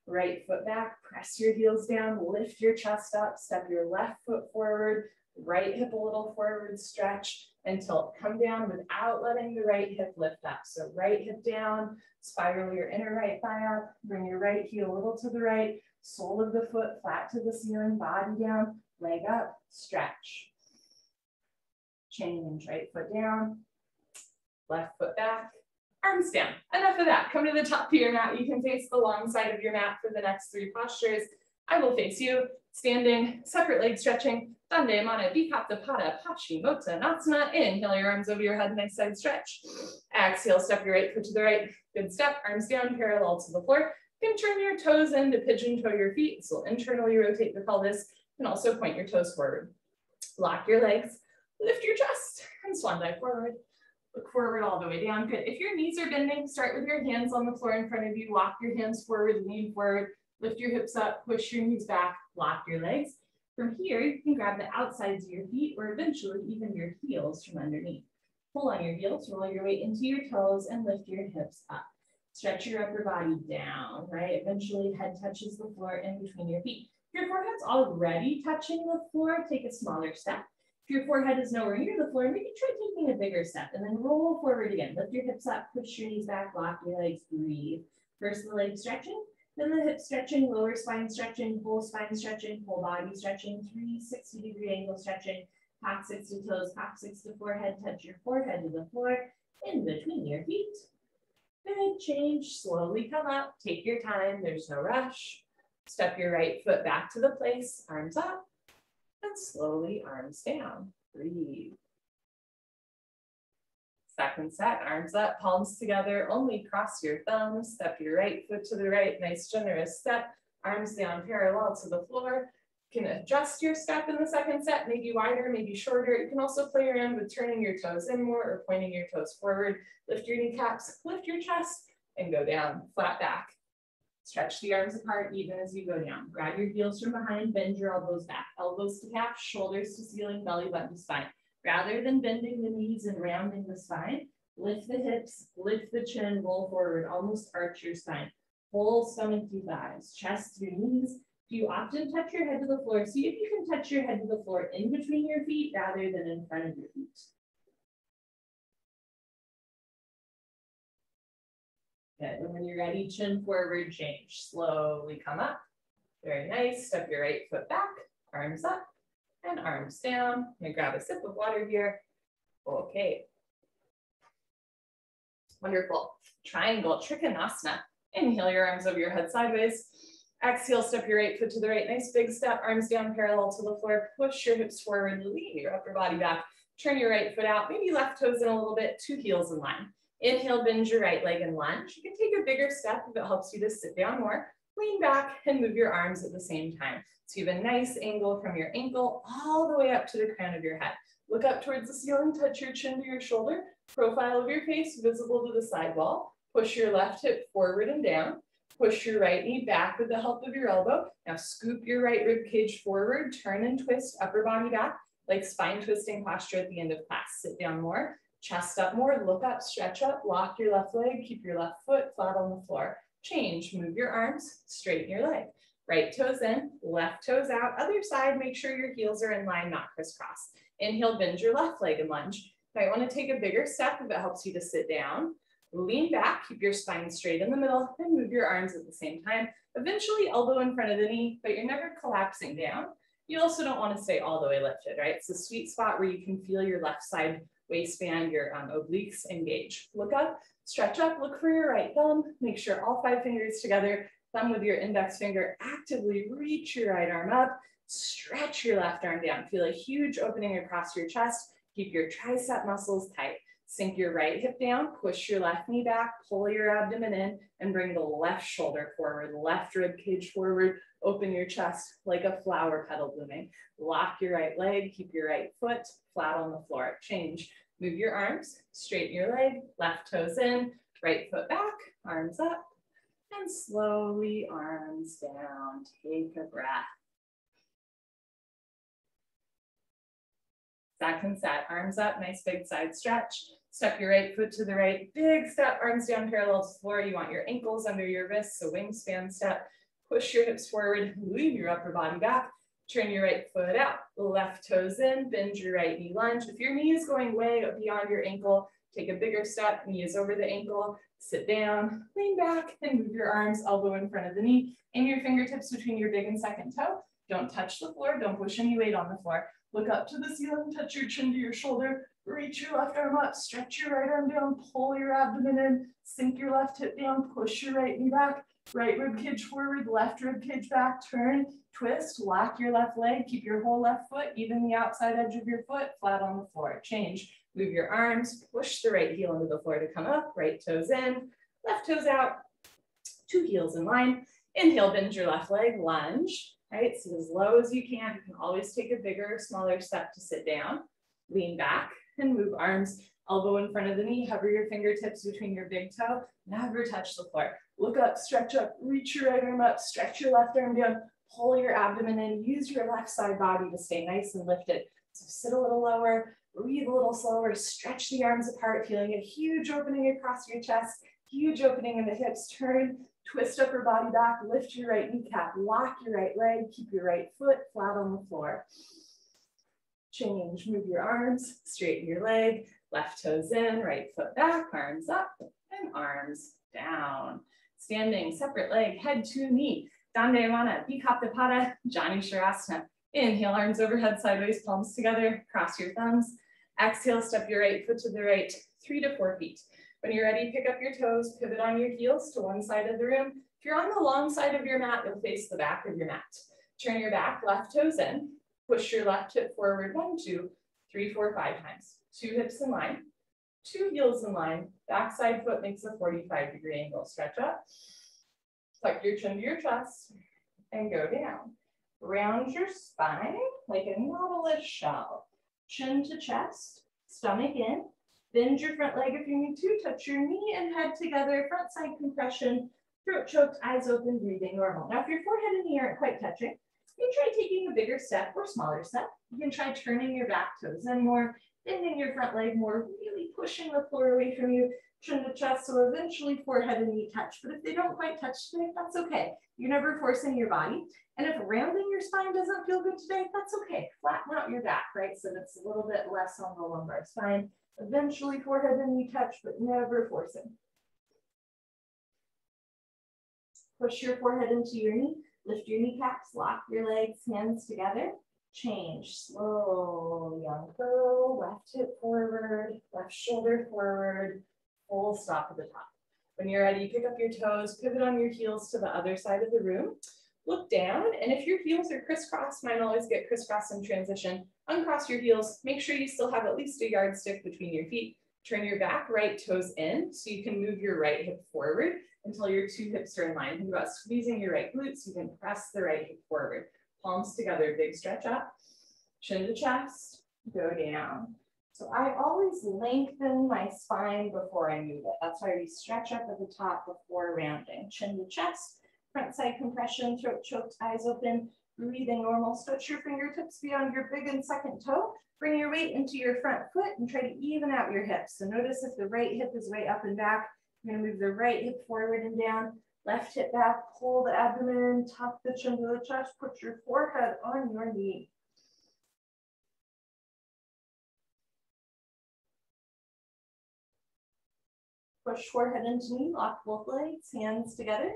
right foot back, press your heels down, lift your chest up, step your left foot forward, right hip a little forward, stretch until come down without letting the right hip lift up. So right hip down, spiral your inner right thigh up, bring your right heel a little to the right, sole of the foot flat to the ceiling, body down, leg up, stretch. Change, right foot down, left foot back, arms down. Enough of that. Come to the top of your mat. You can face the long side of your mat for the next 3 postures. I will face you, standing, separate leg stretching, Dande Mana Bikapta Pada Paschimottanasana. Inhale your arms over your head, nice side stretch. Exhale, step your right foot to the right. Good step, arms down, parallel to the floor. You can turn your toes in to pigeon toe your feet. So internally rotate the pelvis and also point your toes forward. Lock your legs, lift your chest, and swan dive forward. Look forward all the way down. Good. If your knees are bending, start with your hands on the floor in front of you. Walk your hands forward, lean forward, lift your hips up, push your knees back, lock your legs. From here, you can grab the outsides of your feet or eventually even your heels from underneath. Pull on your heels, roll your weight into your toes and lift your hips up. Stretch your upper body down, right? Eventually head touches the floor in between your feet. If your forehead's already touching the floor, take a smaller step. If your forehead is nowhere near the floor, maybe try taking a bigger step and then roll forward again. Lift your hips up, push your knees back, lock your legs, breathe. First the leg stretching, then the hip stretching, lower spine stretching, whole spine stretching, whole body stretching, 360-degree angle stretching, coccyx to toes, coccyx to forehead, touch your forehead to the floor, in between your feet. Good, change, slowly come up, take your time, there's no rush. Step your right foot back to the place, arms up. And slowly arms down, breathe. Second set, arms up, palms together, only cross your thumbs, step your right foot to the right, nice generous step, arms down parallel to the floor. You can adjust your step in the second set, maybe wider, maybe shorter. You can also play around with turning your toes in more or pointing your toes forward. Lift your kneecaps, lift your chest, and go down, flat back. Stretch the arms apart even as you go down. Grab your heels from behind, bend your elbows back. Elbows to calf, shoulders to ceiling, belly button to spine. Rather than bending the knees and rounding the spine, lift the hips, lift the chin, roll forward, almost arch your spine. Whole stomach to thighs, chest to knees. If you often touch your head to the floor, see if you can touch your head to the floor in between your feet rather than in front of your feet. Good, and when you're ready, chin forward, change. Slowly come up. Very nice, step your right foot back, arms up, and arms down. I'm gonna grab a sip of water here. Okay. Wonderful. Triangle, Trikhinasana. Inhale your arms over your head sideways. Exhale, step your right foot to the right. Nice big step, arms down parallel to the floor. Push your hips forward, lean your upper body back. Turn your right foot out, maybe left toes in a little bit, 2 heels in line. Inhale, bend your right leg and lunge. You can take a bigger step if it helps you to sit down more. Lean back and move your arms at the same time. So you have a nice angle from your ankle all the way up to the crown of your head. Look up towards the ceiling, touch your chin to your shoulder. Profile of your face visible to the side wall. Push your left hip forward and down. Push your right knee back with the help of your elbow. Now scoop your right rib cage forward, turn and twist upper body back like spine twisting posture at the end of class. Sit down more. Chest up more, look up, stretch up, lock your left leg, keep your left foot flat on the floor. Change, move your arms, straighten your leg. Right toes in, left toes out. Other side, make sure your heels are in line, not crisscross. Inhale, bend your left leg and lunge. You might want to take a bigger step if it helps you to sit down. Lean back, keep your spine straight in the middle, and move your arms at the same time. Eventually elbow in front of the knee, but you're never collapsing down. You also don't want to stay all the way lifted, right? It's a sweet spot where you can feel your left side waistband, your obliques engage. Look up, stretch up, look for your right thumb. Make sure all 5 fingers together, thumb with your index finger, actively reach your right arm up, stretch your left arm down. Feel a huge opening across your chest. Keep your tricep muscles tight. Sink your right hip down, push your left knee back, pull your abdomen in, and bring the left shoulder forward, left rib cage forward, open your chest like a flower petal blooming. Lock your right leg, keep your right foot flat on the floor. Change, move your arms, straighten your leg, left toes in, right foot back, arms up, and slowly arms down. Take a breath. Second set, arms up, nice big side stretch. Step your right foot to the right, big step, arms down parallel to the floor. You want your ankles under your wrists, so wingspan step. Push your hips forward, lean your upper body back. Turn your right foot out, left toes in, bend your right knee lunge. If your knee is going way beyond your ankle, take a bigger step, knee is over the ankle, sit down, lean back, and move your arms, elbow in front of the knee, and your fingertips between your big and second toe. Don't touch the floor, don't push any weight on the floor. Look up to the ceiling, touch your chin to your shoulder, reach your left arm up, stretch your right arm down, pull your abdomen in, sink your left hip down, push your right knee back, right rib cage forward, left rib cage back, turn, twist, lock your left leg, keep your whole left foot, even the outside edge of your foot, flat on the floor. Change, move your arms, push the right heel into the floor to come up, right toes in, left toes out, two heels in line. Inhale, bend your left leg, lunge. Right, so as low as you can always take a bigger or smaller step to sit down. Lean back and move arms, elbow in front of the knee, hover your fingertips between your big toe, never touch the floor. Look up, stretch up, reach your right arm up, stretch your left arm down, pull your abdomen in, use your left side body to stay nice and lifted. So sit a little lower, breathe a little slower, stretch the arms apart, feeling a huge opening across your chest, huge opening in the hips, turn, twist upper body back, lift your right kneecap, lock your right leg, keep your right foot flat on the floor. Change, move your arms, straighten your leg, left toes in, right foot back, arms up, and arms down. Standing, separate leg, head to knee, Dandayamana, Bikaptapada, Jani Sharasana. Inhale, arms overhead, sideways, palms together, cross your thumbs. Exhale, step your right foot to the right, 3 to 4 feet. When you're ready, pick up your toes, pivot on your heels to one side of the room. If you're on the long side of your mat, you'll face the back of your mat. Turn your back, left toes in, push your left hip forward, 1, 2, 3, 4, 5 times. 2 hips in line, 2 heels in line, backside foot makes a 45-degree angle. Stretch up, tuck your chin to your chest, and go down. Round your spine like a nautilus shell. Chin to chest, stomach in. Bend your front leg if you need to, touch your knee and head together, front side compression, throat choked, eyes open, breathing normal. Now if your forehead and knee aren't quite touching, you can try taking a bigger step or smaller step. You can try turning your back toes in more, bending your front leg more, really pushing the floor away from you, chin to chest, so eventually forehead and knee touch. But if they don't quite touch today, that's okay. You're never forcing your body. And if rounding your spine doesn't feel good today, that's okay. Flatten out your back, right? So it's a little bit less on the lumbar spine. Eventually forehead and knee touch, but never forcing. Push your forehead into your knee, lift your kneecaps, lock your legs, hands together. Change, slowly uncurl, left hip forward, left shoulder forward, full stop at the top. When you're ready, pick up your toes, pivot on your heels to the other side of the room. Look down, and if your heels are crisscrossed, mine always get crisscrossed in transition, uncross your heels, make sure you still have at least a yardstick between your feet. Turn your back right toes in so you can move your right hip forward until your 2 hips are in line. Think about squeezing your right glute so you can press the right hip forward. Palms together, big stretch up, chin to chest, go down. So I always lengthen my spine before I move it. That's why we stretch up at the top before rounding. Chin to chest, front side compression, throat choked, eyes open, breathing normal. Stretch your fingertips beyond your big and second toe. Bring your weight into your front foot and try to even out your hips. So notice if the right hip is way up and back, you're gonna move the right hip forward and down, left hip back, pull the abdomen, tuck the chin to the chest, put your forehead on your knee. Push forehead into knee, lock both legs, hands together.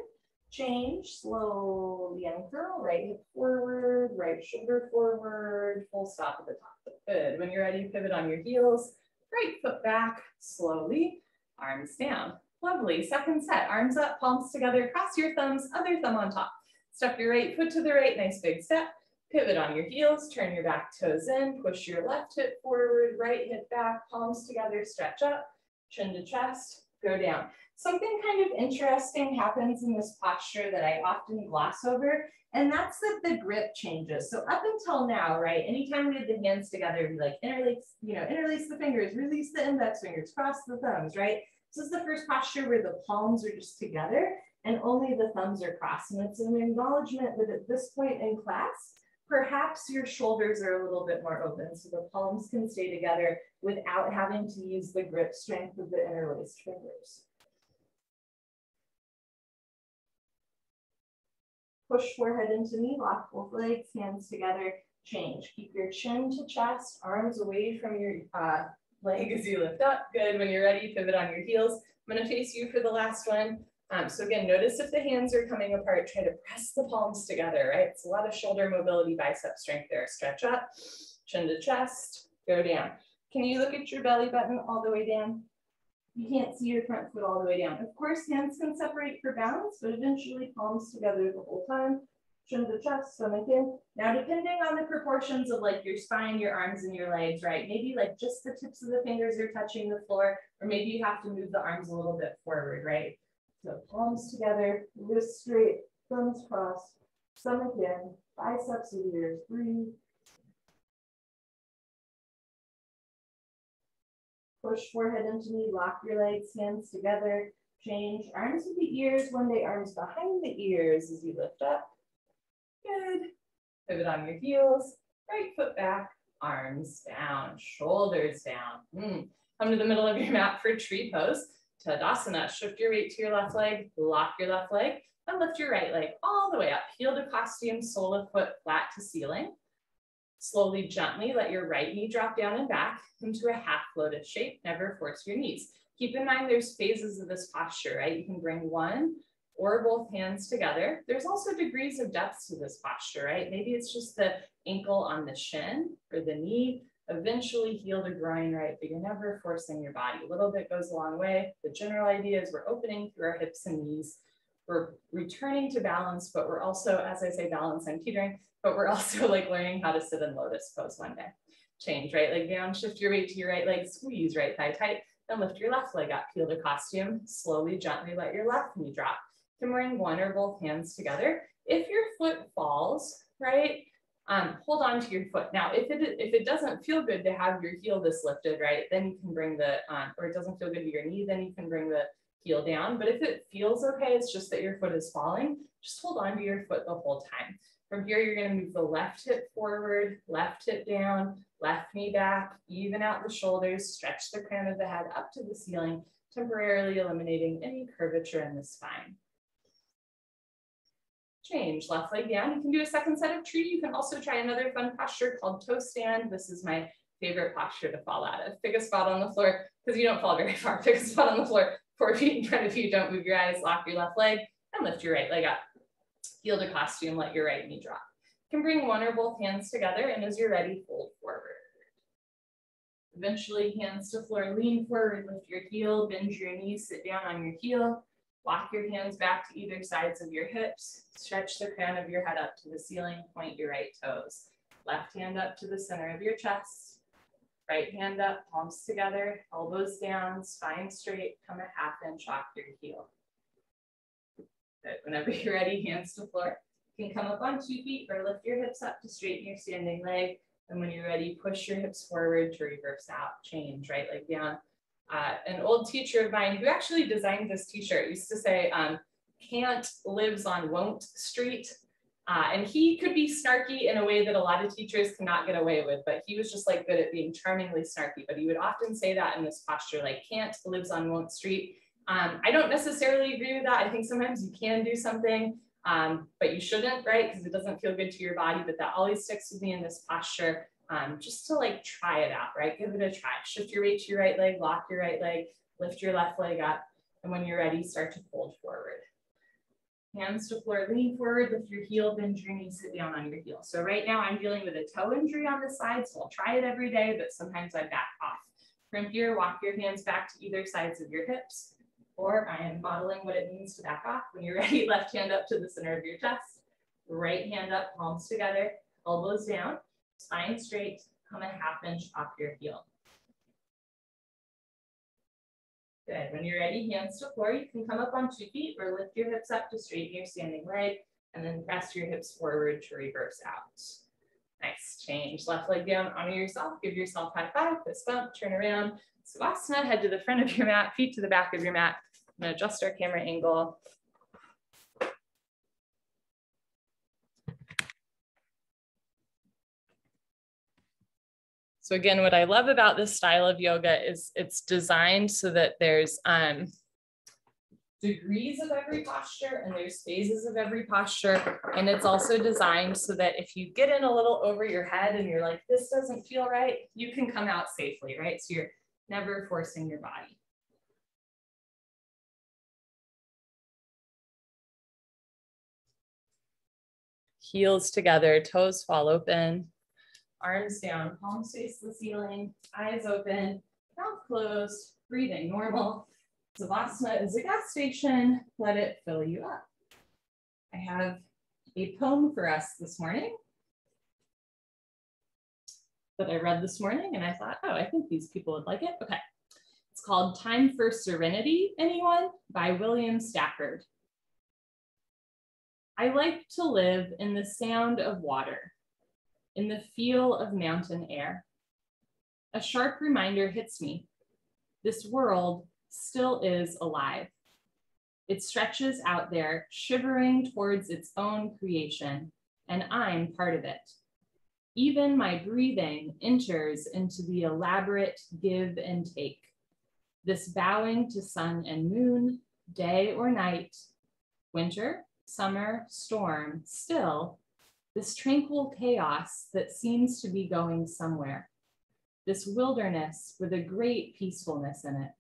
Change, slowly uncurl, right hip forward, right shoulder forward, full stop at the top. Good. When you're ready, pivot on your heels, right foot back, slowly, arms down. Lovely. Second set, arms up, palms together, cross your thumbs, other thumb on top. Step your right foot to the right, nice big step. Pivot on your heels, turn your back toes in, push your left hip forward, right hip back, palms together, stretch up, chin to chest, go down. Something kind of interesting happens in this posture that I often gloss over, and that's that the grip changes. So up until now, right, anytime we had the hands together, we like interlace, interlace the fingers, release the index fingers, cross the thumbs, right? This is the first posture where the palms are just together and only the thumbs are crossed. And it's an acknowledgement that at this point in class, Perhaps your shoulders are a little bit more open so the palms can stay together without having to use the grip strength of the interlaced fingers. Push forehead into knee, lock both legs, hands together, change. Keep your chin to chest, arms away from your leg as you lift up. Good. When you're ready, pivot on your heels. I'm going to face you for the last one. So again, notice if the hands are coming apart, try to press the palms together, right? It's a lot of shoulder mobility, bicep strength there. Stretch up, chin to chest, go down. Can you look at your belly button all the way down? You can't see your front foot all the way down. Of course, hands can separate for balance, but eventually palms together the whole time. Chin to chest, stomach in. Now, depending on the proportions of like your spine, your arms, and your legs, right? Maybe like just the tips of the fingers are touching the floor, or maybe you have to move the arms a little bit forward, right? So palms together, wrists straight, thumbs crossed, stomach in, biceps to ears, breathe. Push forehead into knee, lock your legs, hands together, change. Arms to the ears, one day arms behind the ears as you lift up. Good. Pivot on your heels, right foot back, arms down, shoulders down. Come to the middle of your mat for tree pose. Tadasana, shift your weight to your left leg, lock your left leg, and lift your right leg all the way up. Heel to costume, sole of foot flat to ceiling. Slowly, gently, let your right knee drop down and back into a half lotus shape. Never force your knees. Keep in mind there's phases of this posture, right? You can bring one or both hands together. There's also degrees of depth to this posture, right? Maybe it's just the ankle on the shin or the knee. Eventually heel to groin, right? But you're never forcing your body. A little bit goes a long way. The general idea is we're opening through our hips and knees. We're returning to balance, but we're also, as I say, balance, I'm teetering, but we're also like learning how to sit in lotus pose one day. Change right leg down, shift your weight to your right leg, squeeze right thigh tight, and lift your left leg up. Heel to costume, slowly, gently let your left knee drop. You can bring one or both hands together. If your foot falls, right, hold on to your foot. Now, if it doesn't feel good to have your heel this lifted, right, then you can bring the, or it doesn't feel good to your knee, then you can bring the heel down. But if it feels okay, it's just that your foot is falling, just hold on to your foot the whole time. From here, you're going to move the left hip forward, left hip down, left knee back, even out the shoulders, stretch the crown of the head up to the ceiling, temporarily eliminating any curvature in the spine. Change, left leg down. You can do a second set of tree. You can also try another fun posture called toe stand. This is my favorite posture to fall out of. Pick a spot on the floor, because you don't fall very far. Pick a spot on the floor, 4 feet in front of you. Don't move your eyes, lock your left leg, and lift your right leg up. Heel to costume, let your right knee drop. You can bring one or both hands together, and as you're ready, fold forward. Eventually, hands to floor, lean forward, lift your heel, bend your knees, sit down on your heel. Walk your hands back to either sides of your hips. Stretch the crown of your head up to the ceiling. Point your right toes. Left hand up to the center of your chest. Right hand up, palms together, elbows down, spine straight. Come a half inch off your heel. Good. Whenever you're ready, hands to floor. You can come up on 2 feet or lift your hips up to straighten your standing leg. And when you're ready, push your hips forward to reverse out. Change, right leg down. An old teacher of mine who actually designed this t-shirt used to say, can't lives on won't street. And he could be snarky in a way that a lot of teachers cannot get away with, but he was just like good at being charmingly snarky. But he would often say that in this posture, like can't lives on won't street. I don't necessarily agree with that. I think sometimes you can do something, but you shouldn't, right? Because it doesn't feel good to your body, but that always sticks with me in this posture. Just to like try it out, right? Give it a try. Shift your weight to your right leg, lock your right leg, lift your left leg up. And when you're ready, start to fold forward. Hands to floor, lean forward, lift your heel, bend your knee, sit down on your heel. So right now I'm dealing with a toe injury on the side, so I'll try it every day, but sometimes I back off. From here, walk your hands back to either sides of your hips, or I am modeling what it means to back off. When you're ready, left hand up to the center of your chest, right hand up, palms together, elbows down. Spine straight, come a half inch off your heel. Good. When you're ready, hands to floor, you can come up on 2 feet or lift your hips up to straighten your standing leg and then press your hips forward to reverse out. Nice. Change. Left leg down, honor yourself, give yourself high five, fist bump, turn around. Savasana, head to the front of your mat, feet to the back of your mat. I'm going to adjust our camera angle. So again, what I love about this style of yoga is it's designed so that there's degrees of every posture and there's phases of every posture. And it's also designed so that if you get in a little over your head and you're like, this doesn't feel right, you can come out safely, right? So you're never forcing your body. Heels together, toes fall open, arms down, palms face the ceiling, eyes open, mouth closed, breathing normal. Savasana is a gas station. Let it fill you up. I have a poem for us this morning that I read this morning, and I thought, oh, I think these people would like it. Okay. It's called Time for Serenity, Anyone? By William Stafford. I like to live in the sound of water, in the feel of mountain air. A sharp reminder hits me. This world still is alive. It stretches out there, shivering towards its own creation, and I'm part of it. Even my breathing enters into the elaborate give and take. This bowing to sun and moon, day or night, winter, summer, storm, still, this tranquil chaos that seems to be going somewhere. This wilderness with a great peacefulness in it.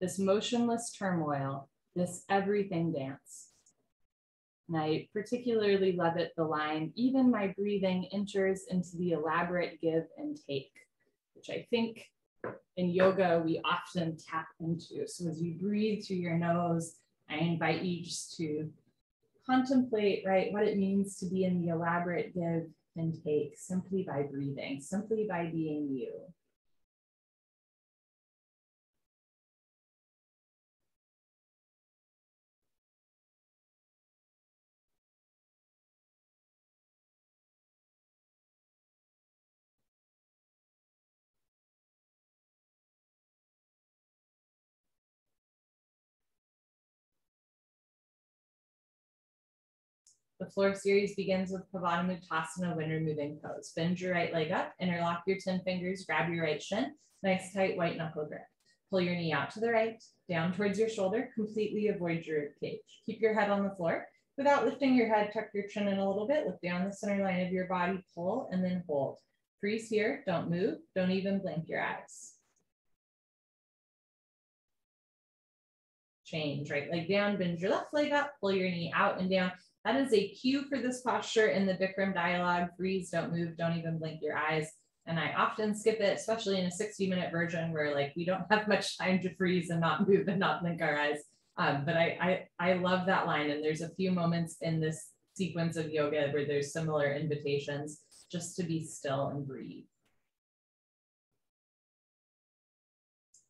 This motionless turmoil, this everything dance. And I particularly love it, the line, even my breathing enters into the elaborate give and take, which I think in yoga we often tap into. So as you breathe through your nose, I invite you just to contemplate, right, what it means to be in the elaborate give and take simply by breathing, simply by being you. The floor series begins with Pranayama, wind removing pose. Bend your right leg up, interlock your 10 fingers, grab your right shin, nice tight white knuckle grip. Pull your knee out to the right, down towards your shoulder, completely avoid your rib cage. Keep your head on the floor. Without lifting your head, tuck your chin in a little bit, look down the center line of your body, pull, and then hold. Freeze here, don't move, don't even blink your eyes. Change, right leg down, bend your left leg up, pull your knee out and down. That is a cue for this posture in the Bikram dialogue. Freeze, don't move, don't even blink your eyes. And I often skip it, especially in a 60-minute version where like we don't have much time to freeze and not move and not blink our eyes. But I love that line. And there's a few moments in this sequence of yoga where there's similar invitations just to be still and breathe.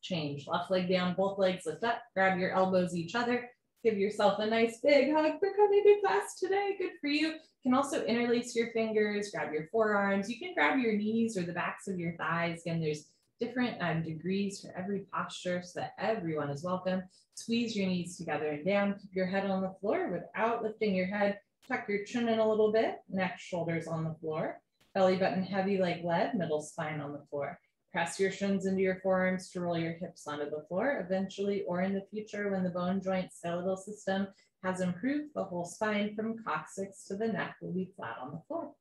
Change, left leg down, both legs lift up, grab your elbows each other. Give yourself a nice big hug for coming to class today. Good for you. You can also interlace your fingers, grab your forearms. You can grab your knees or the backs of your thighs. Again, there's different degrees for every posture so that everyone is welcome. Squeeze your knees together and down. Keep your head on the floor without lifting your head. Tuck your chin in a little bit. Neck, shoulders on the floor. Belly button heavy like lead, middle spine on the floor. Press your shins into your forearms to roll your hips onto the floor. Eventually, or in the future, when the bone joint skeletal system has improved, the whole spine from coccyx to the neck will be flat on the floor.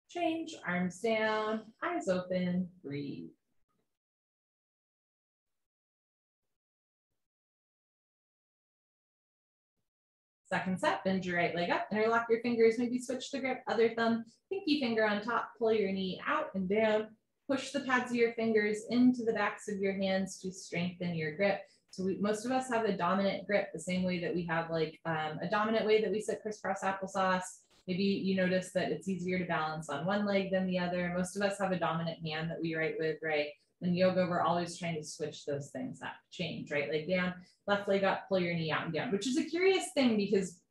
Change, arms down, eyes open, breathe. Second set, bend your right leg up, interlock your fingers, maybe switch the grip, other thumb, pinky finger on top, pull your knee out and down. Push the pads of your fingers into the backs of your hands to strengthen your grip. So most of us have a dominant grip, the same way that we have like a dominant way that we sit crisscross applesauce. Maybe you notice that it's easier to balance on one leg than the other. Most of us have a dominant hand that we write with, right? In yoga, we're always trying to switch those things up. Change, right leg down, left leg up, pull your knee out and down, which is a curious thing because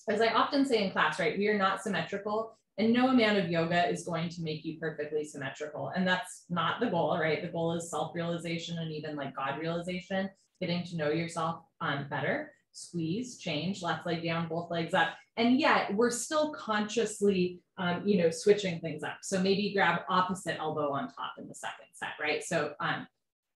as I often say in class, right, we are not symmetrical. And no amount of yoga is going to make you perfectly symmetrical. And that's not the goal, right? The goal is self-realization and even like God realization, getting to know yourself better. Squeeze, change, left leg down, both legs up. And yet we're still consciously, you know, switching things up. So maybe grab opposite elbow on top in the second set, right? So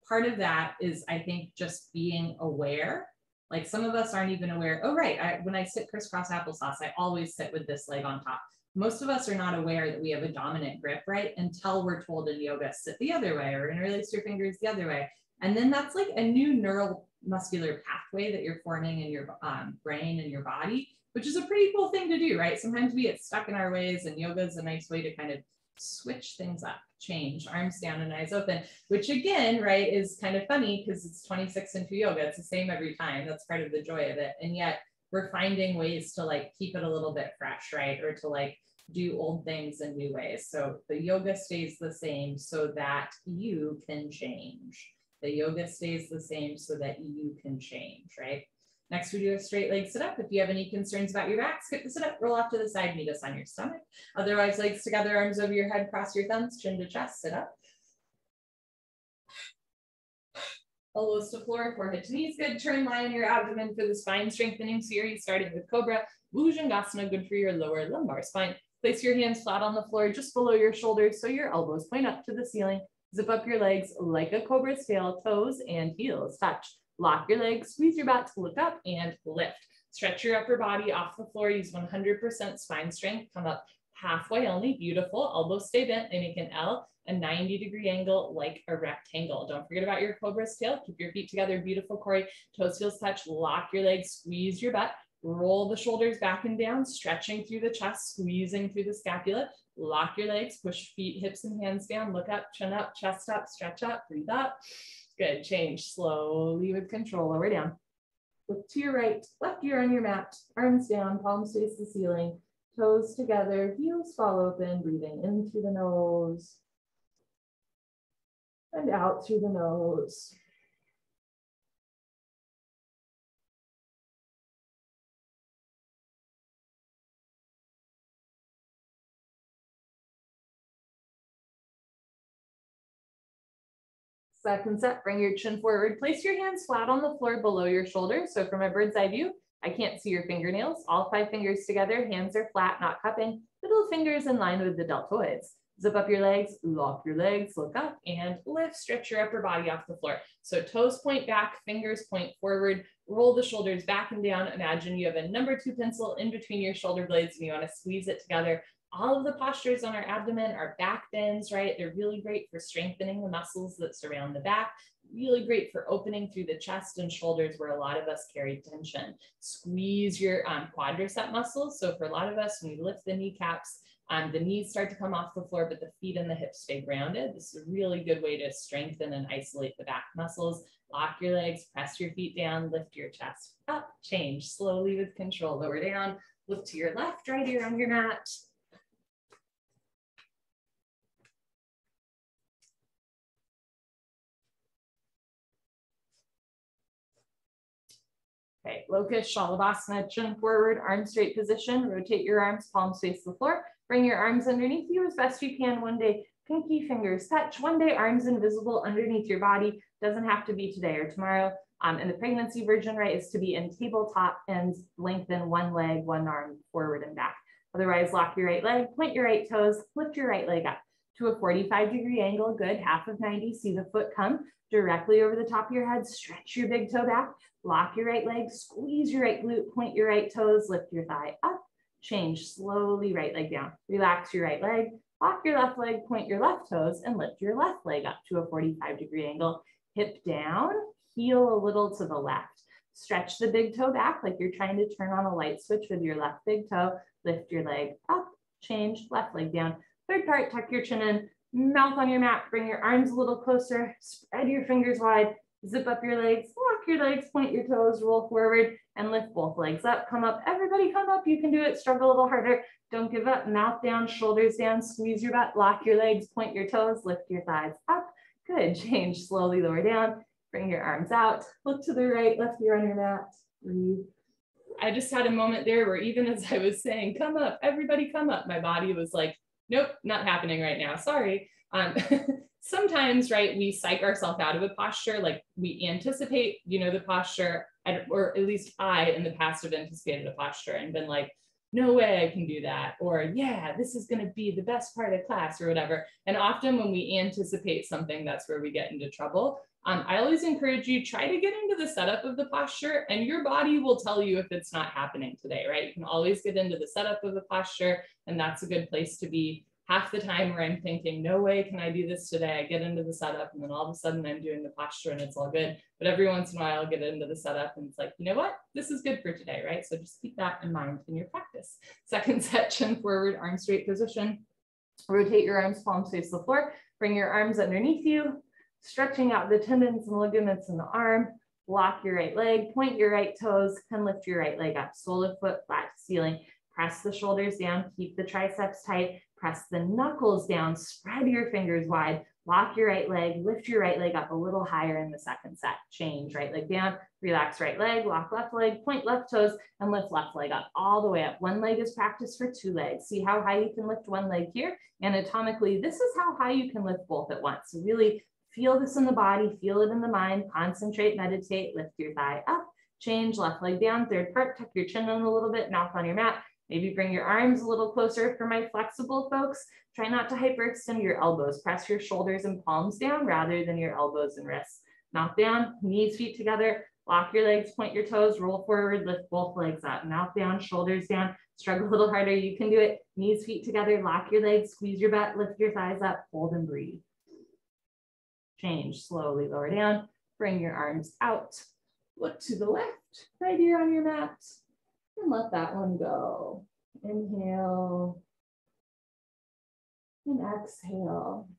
part of that is, I think, just being aware. Like some of us aren't even aware, oh, right, when I sit crisscross applesauce, I always sit with this leg on top. Most of us are not aware that we have a dominant grip, right? Until we're told in yoga, sit the other way or interlace your fingers the other way. And then that's like a new neuromuscular pathway that you're forming in your brain and your body, which is a pretty cool thing to do, right? Sometimes we get stuck in our ways, and yoga is a nice way to kind of switch things up, change, arms down and eyes open, which again, right, is kind of funny because it's 26 into yoga. It's the same every time. That's part of the joy of it. And yet we're finding ways to like keep it a little bit fresh, right? Or to like do old things in new ways. So the yoga stays the same so that you can change. The yoga stays the same so that you can change, right? Next, we do a straight leg sit up. If you have any concerns about your back, skip the sit up, roll off to the side, meet us on your stomach. Otherwise, legs together, arms over your head, cross your thumbs, chin to chest, sit up. Elbows to floor, forehead to knees, good. Turn, lie on your abdomen for the spine strengthening series, starting with Cobra. Bhujangasana, good for your lower lumbar spine. Place your hands flat on the floor, just below your shoulders, so your elbows point up to the ceiling. Zip up your legs like a cobra's tail, toes and heels touch. Lock your legs, squeeze your butt to look up and lift. Stretch your upper body off the floor, use 100% spine strength. Come up halfway only, beautiful. Elbows stay bent, they make an L, a 90-degree angle like a rectangle. Don't forget about your cobra's tail. Keep your feet together, beautiful, Corey. Toes, heels touch, lock your legs, squeeze your butt. Roll the shoulders back and down, stretching through the chest, squeezing through the scapula. Lock your legs, push feet, hips, and hands down. Look up, chin up, chest up, stretch up, breathe up. Good, change slowly with control, lower down. Look to your right, left ear on your mat, arms down, palms face the ceiling, toes together, heels fall open, breathing in through the nose and out through the nose. Second set, bring your chin forward. Place your hands flat on the floor below your shoulders. So from a bird's eye view, I can't see your fingernails. All 5 fingers together, hands are flat, not cupping. Little fingers in line with the deltoids. Zip up your legs, lock your legs, look up and lift. Stretch your upper body off the floor. So toes point back, fingers point forward. Roll the shoulders back and down. Imagine you have a number 2 pencil in between your shoulder blades and you want to squeeze it together. All of the postures on our abdomen are back bends, right? They're really great for strengthening the muscles that surround the back, really great for opening through the chest and shoulders where a lot of us carry tension. Squeeze your quadricep muscles. So for a lot of us, when we lift the kneecaps, the knees start to come off the floor, but the feet and the hips stay grounded. This is a really good way to strengthen and isolate the back muscles. Lock your legs, press your feet down, lift your chest up, change slowly with control, lower down, look to your left, right ear on your mat. Okay, locust, Shalabhasana, chin forward, arms straight position, rotate your arms, palms face the floor, bring your arms underneath you as best you can. One day, pinky fingers touch. One day, arms invisible underneath your body. Doesn't have to be today or tomorrow. And the pregnancy version, right, is to be in tabletop and lengthen one leg, one arm forward and back. Otherwise, lock your right leg, point your right toes, lift your right leg up to a 45-degree angle, good, half of 90. See the foot come directly over the top of your head, stretch your big toe back, lock your right leg, squeeze your right glute, point your right toes, lift your thigh up, change slowly, right leg down, relax your right leg, lock your left leg, point your left toes, and lift your left leg up to a 45-degree angle, hip down, heel a little to the left, stretch the big toe back like you're trying to turn on a light switch with your left big toe, lift your leg up, change, left leg down. Third part, tuck your chin in, mouth on your mat, bring your arms a little closer, spread your fingers wide, zip up your legs, lock your legs, point your toes, roll forward, and lift both legs up. Come up, everybody come up. You can do it, struggle a little harder. Don't give up, mouth down, shoulders down, squeeze your butt, lock your legs, point your toes, lift your thighs up. Good, change, slowly lower down, bring your arms out, look to the right, left ear on your mat, breathe. I just had a moment there where even as I was saying, come up, everybody come up, my body was like, nope, not happening right now, sorry. Sometimes, right, we psych ourselves out of a posture, like we anticipate, you know, the posture, or at least I in the past have anticipated a posture and been like, no way I can do that, or yeah, this is going to be the best part of class or whatever. And often when we anticipate something, that's where we get into trouble. I always encourage you, try to get into the setup of the posture, and your body will tell you if it's not happening today, right? You can always get into the setup of the posture, and that's a good place to be. Half the time where I'm thinking, no way can I do this today, I get into the setup, and then all of a sudden I'm doing the posture and it's all good. But every once in a while I'll get into the setup and it's like, you know what, this is good for today, right? So just keep that in mind in your practice. Second set, chin forward, arm straight position. Rotate your arms, palms face the floor. Bring your arms underneath you, stretching out the tendons and ligaments in the arm. Lock your right leg, point your right toes, and lift your right leg up. Sole of foot flat to ceiling. Press the shoulders down, keep the triceps tight. Press the knuckles down, spread your fingers wide, lock your right leg, lift your right leg up a little higher in the second set. Change right leg down, relax right leg, lock left leg, point left toes, and lift left leg up all the way up. One leg is practice for two legs. See how high you can lift one leg here? Anatomically, this is how high you can lift both at once. So really feel this in the body, feel it in the mind, concentrate, meditate, lift your thigh up, change left leg down, third part, tuck your chin in a little bit, mouth on your mat. Maybe bring your arms a little closer for my flexible folks. Try not to hyperextend your elbows. Press your shoulders and palms down rather than your elbows and wrists. Mouth down, knees, feet together. Lock your legs, point your toes, roll forward, lift both legs up. Mouth down, shoulders down. Struggle a little harder, you can do it. Knees, feet together, lock your legs, squeeze your butt, lift your thighs up, hold and breathe. Change, slowly lower down. Bring your arms out. Look to the left, right here on your mat. And let that one go. Inhale and exhale.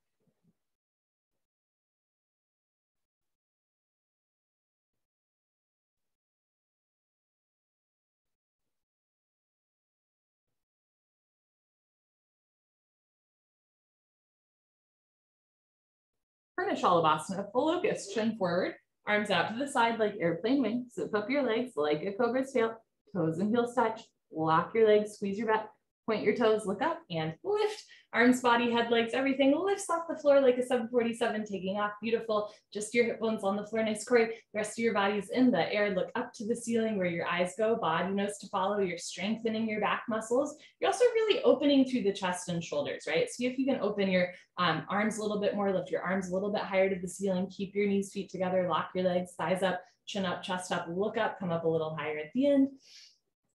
Pranayama, full locust, chin forward, arms out to the side like airplane wings. Zip up your legs like a cobra's tail. Toes and heels touch, lock your legs, squeeze your butt, point your toes, look up and lift. Arms, body, head, legs, everything lifts off the floor like a 747 taking off. Beautiful. Just your hip bones on the floor, nice core. The rest of your body's in the air. Look up to the ceiling where your eyes go, body knows to follow. You're strengthening your back muscles. You're also really opening through the chest and shoulders, right? See if you can open your arms a little bit more, lift your arms a little bit higher to the ceiling, keep your knees, feet together, lock your legs, thighs up, chin up, chest up, look up, come up a little higher at the end.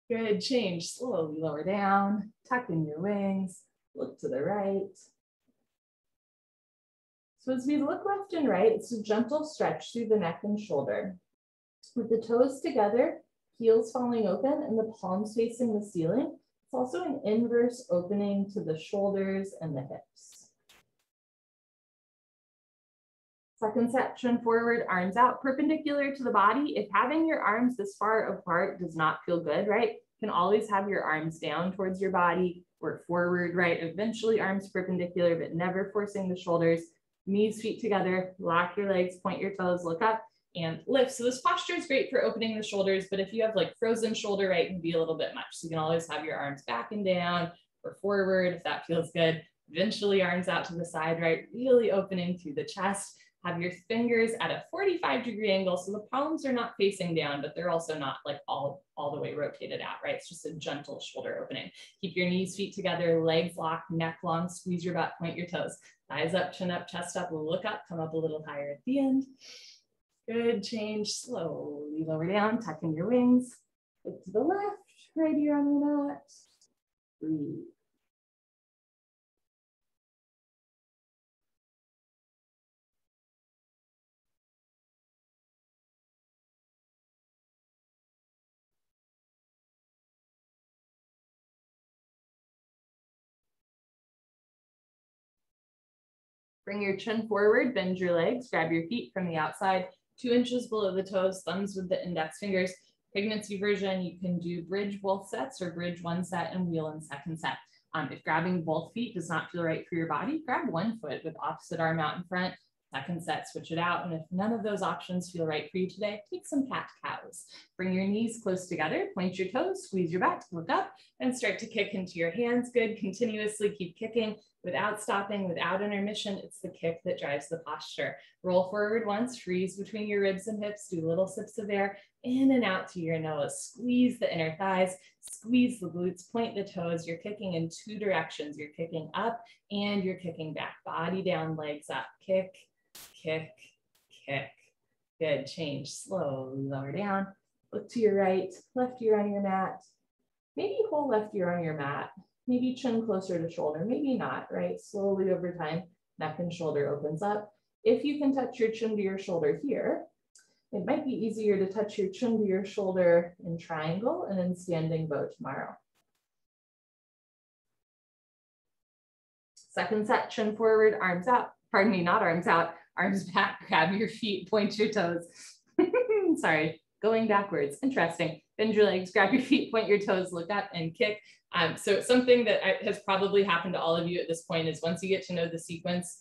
Good, change, slowly lower down, tuck in your wings, look to the right. So as we look left and right, it's a gentle stretch through the neck and shoulder. With the toes together, heels falling open and the palms facing the ceiling, it's also an inverse opening to the shoulders and the hips. Second set, chin forward, arms out, perpendicular to the body. If having your arms this far apart does not feel good, right? You can always have your arms down towards your body or forward, right? Eventually arms perpendicular, but never forcing the shoulders. Knees, feet together, lock your legs, point your toes, look up and lift. So this posture is great for opening the shoulders, but if you have like frozen shoulder, right, it can be a little bit much. So you can always have your arms back and down or forward if that feels good. Eventually arms out to the side, right? Really opening through the chest. Have your fingers at a 45-degree angle. So the palms are not facing down, but they're also not like all the way rotated out, right? It's just a gentle shoulder opening. Keep your knees, feet together, legs locked, neck long, squeeze your butt, point your toes. Thighs up, chin up, chest up, look up, come up a little higher at the end. Good, change, slowly lower down, tuck in your wings. Look to the left, right here on the mat. Breathe. Bring your chin forward, bend your legs, grab your feet from the outside, 2 inches below the toes, thumbs with the index fingers. Pregnancy version, you can do bridge both sets or bridge one set and wheel in second set. If grabbing both feet does not feel right for your body, grab one foot with opposite arm out in front. Second set, switch it out. And if none of those options feel right for you today, take some cat-cows. Bring your knees close together, point your toes, squeeze your butt, look up, and start to kick into your hands. Good, continuously keep kicking. Without stopping, without intermission, it's the kick that drives the posture. Roll forward once, freeze between your ribs and hips, do little sips of air, in and out to your nose. Squeeze the inner thighs, squeeze the glutes, point the toes. You're kicking in two directions. You're kicking up and you're kicking back. Body down, legs up. Kick, kick, kick. Good, change, slowly lower down. Look to your right, left ear on your mat. Maybe whole left ear on your mat. Maybe chin closer to shoulder, maybe not, right? Slowly over time, neck and shoulder opens up. If you can touch your chin to your shoulder here, it might be easier to touch your chin to your shoulder in triangle and in standing bow tomorrow. Second set, chin forward, arms out. Pardon me, not arms out, arms back, grab your feet, point your toes. Sorry, going backwards, interesting. Bend your legs, grab your feet, point your toes, look up and kick. So something that has probably happened to all of you at this point is once you get to know the sequence,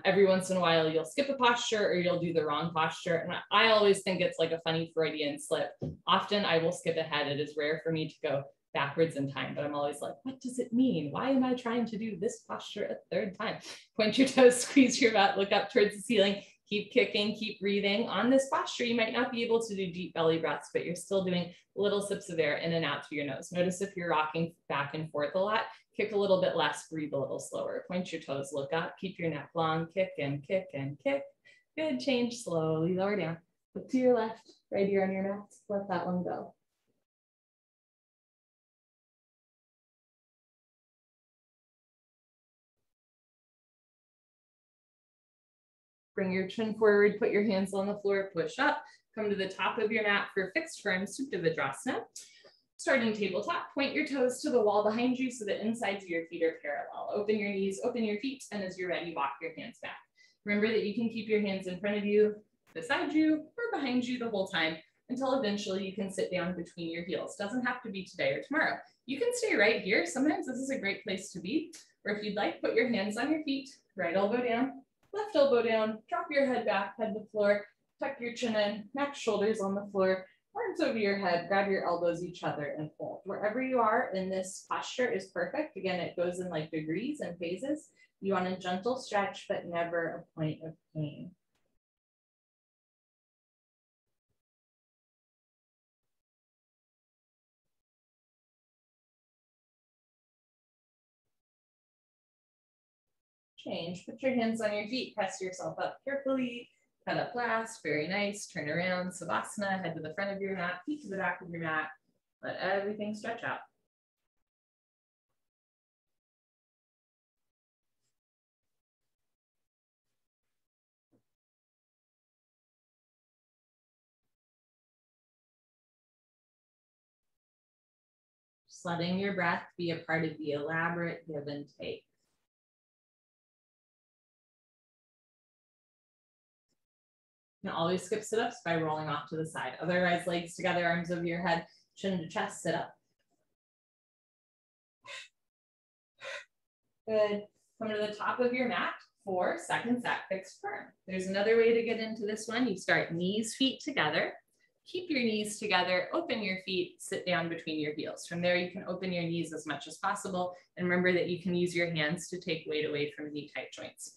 every once in a while you'll skip a posture or you'll do the wrong posture. And I always think it's like a funny Freudian slip. Often I will skip ahead. It is rare for me to go backwards in time, but I'm always like, what does it mean? Why am I trying to do this posture a third time? Point your toes, squeeze your butt, look up towards the ceiling, keep kicking, keep breathing. On this posture, you might not be able to do deep belly breaths, but you're still doing little sips of air in and out to your nose. Notice if you're rocking back and forth a lot, kick a little bit less, breathe a little slower. Point your toes, look up, keep your neck long, kick and kick and kick. Good, change, slowly lower down. Look to your left, right ear on your mat, let that one go. Bring your chin forward, put your hands on the floor, push up, come to the top of your mat for fixed firm Supta Vidrasana. Starting tabletop, point your toes to the wall behind you so the insides of your feet are parallel. Open your knees, open your feet, and as you're ready, walk your hands back. Remember that you can keep your hands in front of you, beside you, or behind you the whole time until eventually you can sit down between your heels. Doesn't have to be today or tomorrow. You can stay right here. Sometimes this is a great place to be. Or if you'd like, put your hands on your feet, right elbow down, left elbow down, drop your head back, head to floor, tuck your chin in, neck, shoulders on the floor, arms over your head, grab your elbows each other and fold. Wherever you are in this posture is perfect. Again, it goes in like degrees and phases. You want a gentle stretch, but never a point of pain. Change, put your hands on your feet, press yourself up carefully, cut up last, very nice, turn around, Savasana, head to the front of your mat, feet to the back of your mat, let everything stretch out. Just letting your breath be a part of the elaborate give and take. You can always skip sit-ups by rolling off to the side. Otherwise, legs together, arms over your head, chin to chest, sit up. Good. Come to the top of your mat for second set, fixed firm. There's another way to get into this one. You start knees, feet together. Keep your knees together, open your feet, sit down between your heels. From there, you can open your knees as much as possible. And remember that you can use your hands to take weight away from knee tight joints.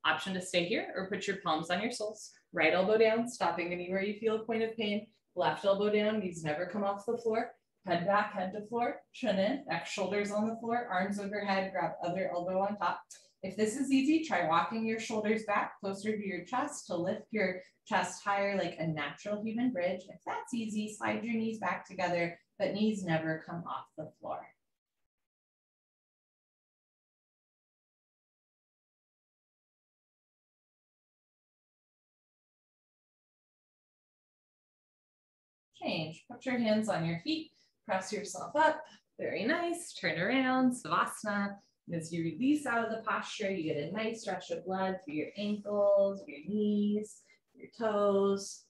Option to stay here or put your palms on your soles. Right elbow down, stopping anywhere you feel a point of pain. Left elbow down, knees never come off the floor. Head back, head to floor, chin in, neck, shoulders on the floor, arms overhead, grab other elbow on top. If this is easy, try walking your shoulders back closer to your chest to lift your chest higher like a natural human bridge. If that's easy, slide your knees back together, but knees never come off the floor. Change, put your hands on your feet, press yourself up, very nice, turn around, Savasana. As you release out of the posture, you get a nice rush of blood through your ankles, your knees, your toes.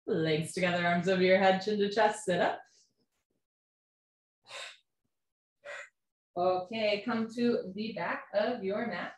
Legs together, arms over your head, chin to chest, sit up. Okay, come to the back of your mat.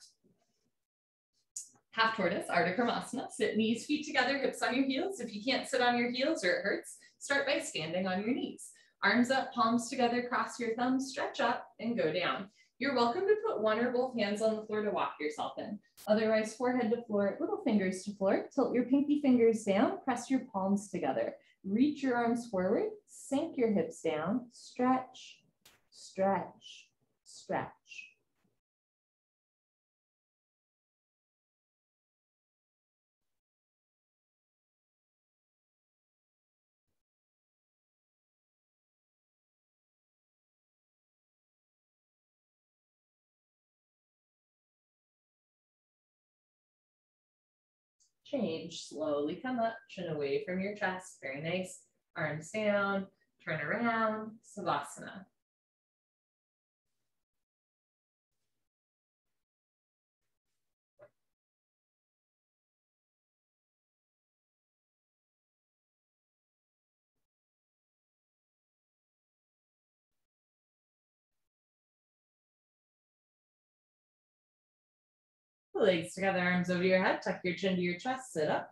Half tortoise, Ardha Karmasana. Sit knees, feet together, hips on your heels. If you can't sit on your heels or it hurts, start by standing on your knees. Arms up, palms together, cross your thumbs, stretch up and go down. You're welcome to put one or both hands on the floor to walk yourself in. Otherwise, forehead to floor, little fingers to floor. Tilt your pinky fingers down, press your palms together. Reach your arms forward, sink your hips down, stretch, stretch, stretch. Change, slowly come up, chin away from your chest, very nice. Arms down, turn around, Savasana. Legs together, arms over your head, tuck your chin to your chest, sit up.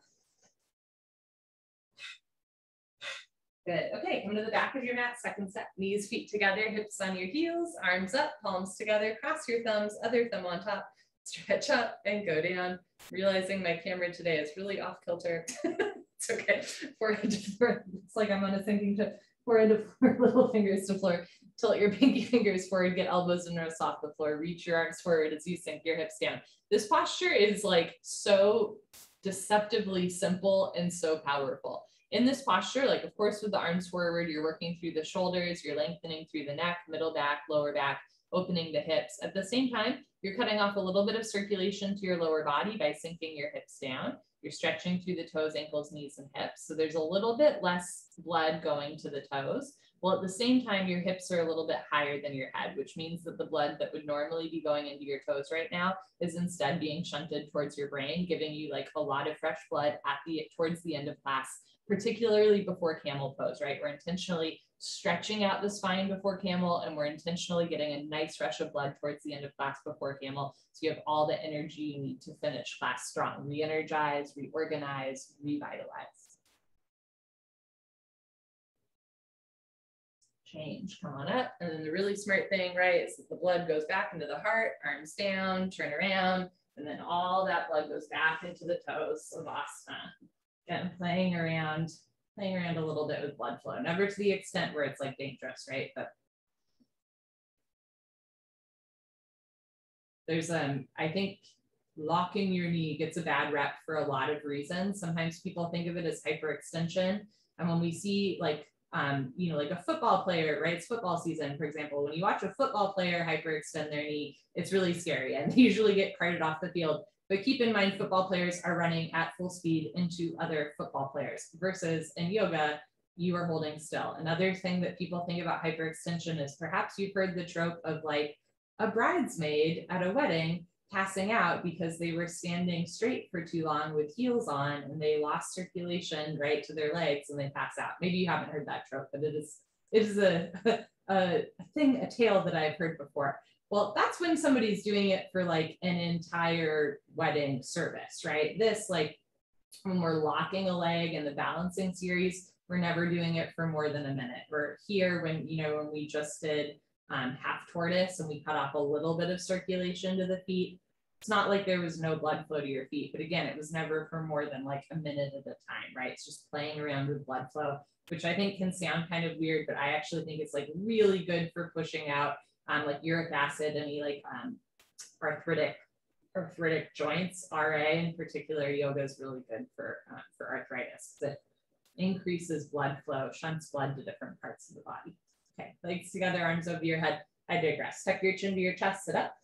Good. Okay, come to the back of your mat, second set. Knees, feet together, hips on your heels, arms up, palms together, cross your thumbs, other thumb on top, stretch up and go down. Realizing my camera today is really off kilter. It's okay. Forehead to floor. It's like I'm on a sinking tip. Forehead to floor, little fingers to floor. Tilt your pinky fingers forward, get elbows and wrists off the floor. Reach your arms forward as you sink your hips down. This posture is like so deceptively simple and so powerful. In this posture, like of course with the arms forward, you're working through the shoulders, you're lengthening through the neck, middle back, lower back, opening the hips. At the same time, you're cutting off a little bit of circulation to your lower body by sinking your hips down. You're stretching through the toes, ankles, knees, and hips. So there's a little bit less blood going to the toes. Well, at the same time, your hips are a little bit higher than your head, which means that the blood that would normally be going into your toes right now is instead being shunted towards your brain, giving you like a lot of fresh blood towards the end of class, particularly before camel pose, right? We're intentionally stretching out the spine before camel, and we're intentionally getting a nice rush of blood towards the end of class before camel. So you have all the energy you need to finish class strong, re-energize, reorganize, revitalize. Change, come on up. And then the really smart thing, right, is that the blood goes back into the heart, arms down, turn around, and then all that blood goes back into the toes, Savasana. Again, playing around a little bit with blood flow, never to the extent where it's like dangerous, right? But there's, I think locking your knee gets a bad rep for a lot of reasons. Sometimes people think of it as hyperextension. And when we see like, you know, like a football player, right? It's football season, for example, when you watch a football player hyperextend their knee, it's really scary and they usually get carted off the field. But keep in mind, football players are running at full speed into other football players versus in yoga, you are holding still. Another thing that people think about hyperextension is perhaps you've heard the trope of like a bridesmaid at a wedding passing out because they were standing straight for too long with heels on and they lost circulation right to their legs and they pass out. Maybe you haven't heard that trope, but it is a tale that I've heard before. Well, that's when somebody's doing it for like an entire wedding service, right? This, like when we're locking a leg in the balancing series, we're never doing it for more than a minute. We're here when, you know, when we just did half tortoise and we cut off a little bit of circulation to the feet. It's not like there was no blood flow to your feet, but again, it was never for more than like a minute at a time, right? It's just playing around with blood flow, which I think can sound kind of weird, but I actually think it's like really good for pushing out like uric acid, any like arthritic joints. RA in particular, yoga is really good for arthritis. It increases blood flow, shunts blood to different parts of the body. Okay, legs together, arms over your head. I digress. Tuck your chin to your chest, sit up.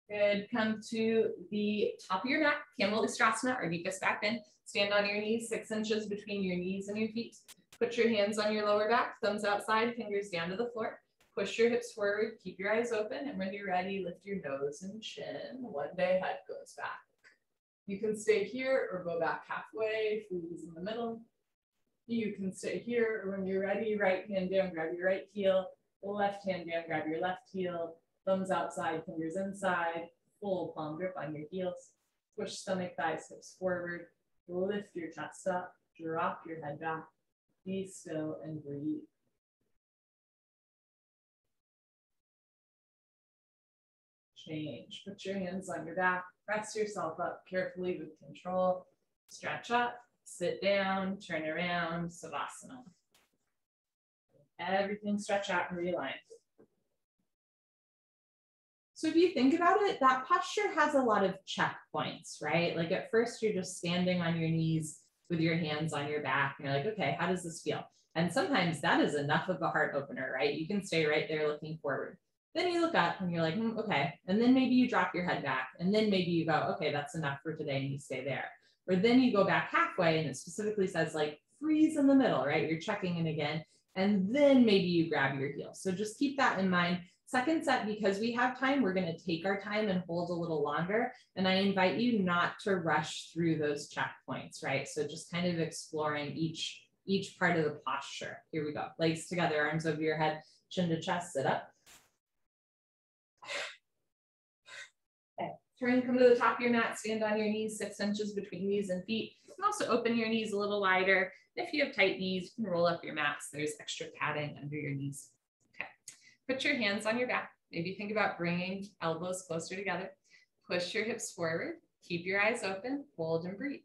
Good, come to the top of your mat, Camel Ustrasana or deepest back bend. Stand on your knees, 6 inches between your knees and your feet. Put your hands on your lower back, thumbs outside, fingers down to the floor. Push your hips forward, keep your eyes open, and when you're ready, lift your nose and chin. One day, head goes back. You can stay here or go back halfway, food is in the middle. You can stay here, or when you're ready, right hand down, grab your right heel, left hand down, grab your left heel, Thumbs outside, fingers inside, full palm grip on your heels. Push stomach, thighs, hips forward. Lift your chest up, drop your head back. Be still and breathe. Change. Put your hands on your back. Press yourself up carefully with control. Stretch up, sit down, turn around, Savasana. Everything stretch out and realign. So if you think about it, that posture has a lot of checkpoints, right? Like at first you're just standing on your knees with your hands on your back and you're like, okay, how does this feel? And sometimes that is enough of a heart opener, right? You can stay right there looking forward. Then you look up and you're like, okay. And then maybe you drop your head back and then maybe you go, okay, that's enough for today and you stay there. Or then you go back halfway and it specifically says like freeze in the middle, right? You're checking in again. And then maybe you grab your heels. So just keep that in mind. Second set, because we have time, we're going to take our time and hold a little longer. And I invite you not to rush through those checkpoints, right? So just kind of exploring each part of the posture. Here we go. Legs together, arms over your head, chin to chest, sit up. Okay. Turn, come to the top of your mat, stand on your knees, 6 inches between knees and feet. You can also open your knees a little wider. If you have tight knees, you can roll up your mats. There's extra padding under your knees. Okay. Put your hands on your back. Maybe think about bringing elbows closer together. Push your hips forward. Keep your eyes open. Hold and breathe.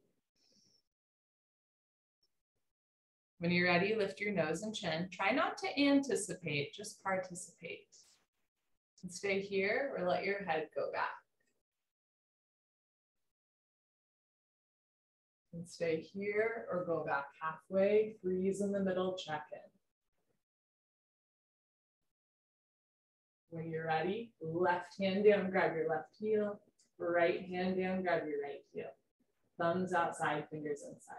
When you're ready, lift your nose and chin. Try not to anticipate, just participate. And stay here or let your head go back. And stay here or go back halfway. Freeze in the middle, check in. When you're ready, left hand down, grab your left heel. Right hand down, grab your right heel. Thumbs outside, fingers inside.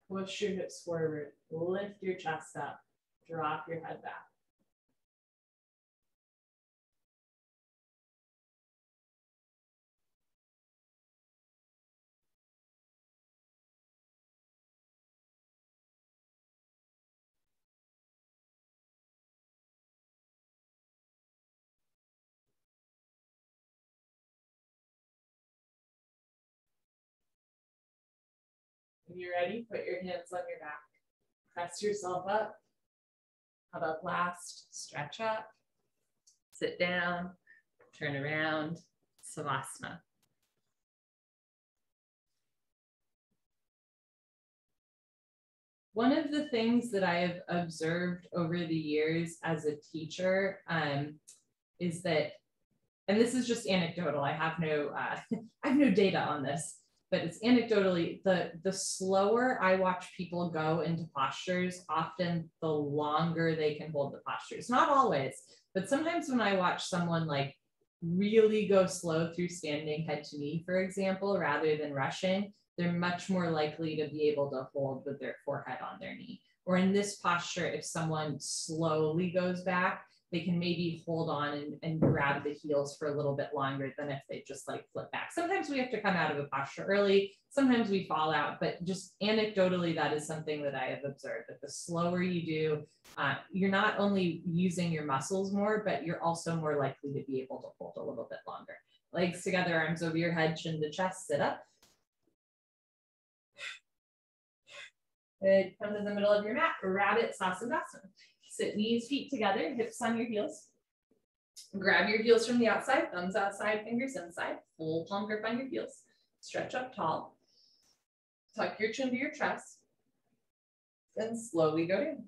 Push your hips forward, lift your chest up, drop your head back. When you're ready, put your hands on your back. Press yourself up. How about last? Stretch up. Sit down. Turn around. Savasana. One of the things that I have observed over the years as a teacher is that, and this is just anecdotal, I have no data on this, but it's anecdotally, the slower I watch people go into postures, often the longer they can hold the postures. Not always, but sometimes when I watch someone like really go slow through standing head to knee, for example, rather than rushing, they're much more likely to be able to hold with their forehead on their knee. Or in this posture, if someone slowly goes back, they can maybe hold on and grab the heels for a little bit longer than if they just like flip back. Sometimes we have to come out of the posture early. Sometimes we fall out, but just anecdotally, that is something that I have observed, that the slower you do, you're not only using your muscles more, but you're also more likely to be able to hold a little bit longer. Legs together, arms over your head, chin to chest, sit up. Good. Come to the middle of your mat, rabbit Savasana. Sit knees, feet together, hips on your heels. Grab your heels from the outside, thumbs outside, fingers inside, full palm grip on your heels. Stretch up tall. Tuck your chin to your chest. Then slowly go down.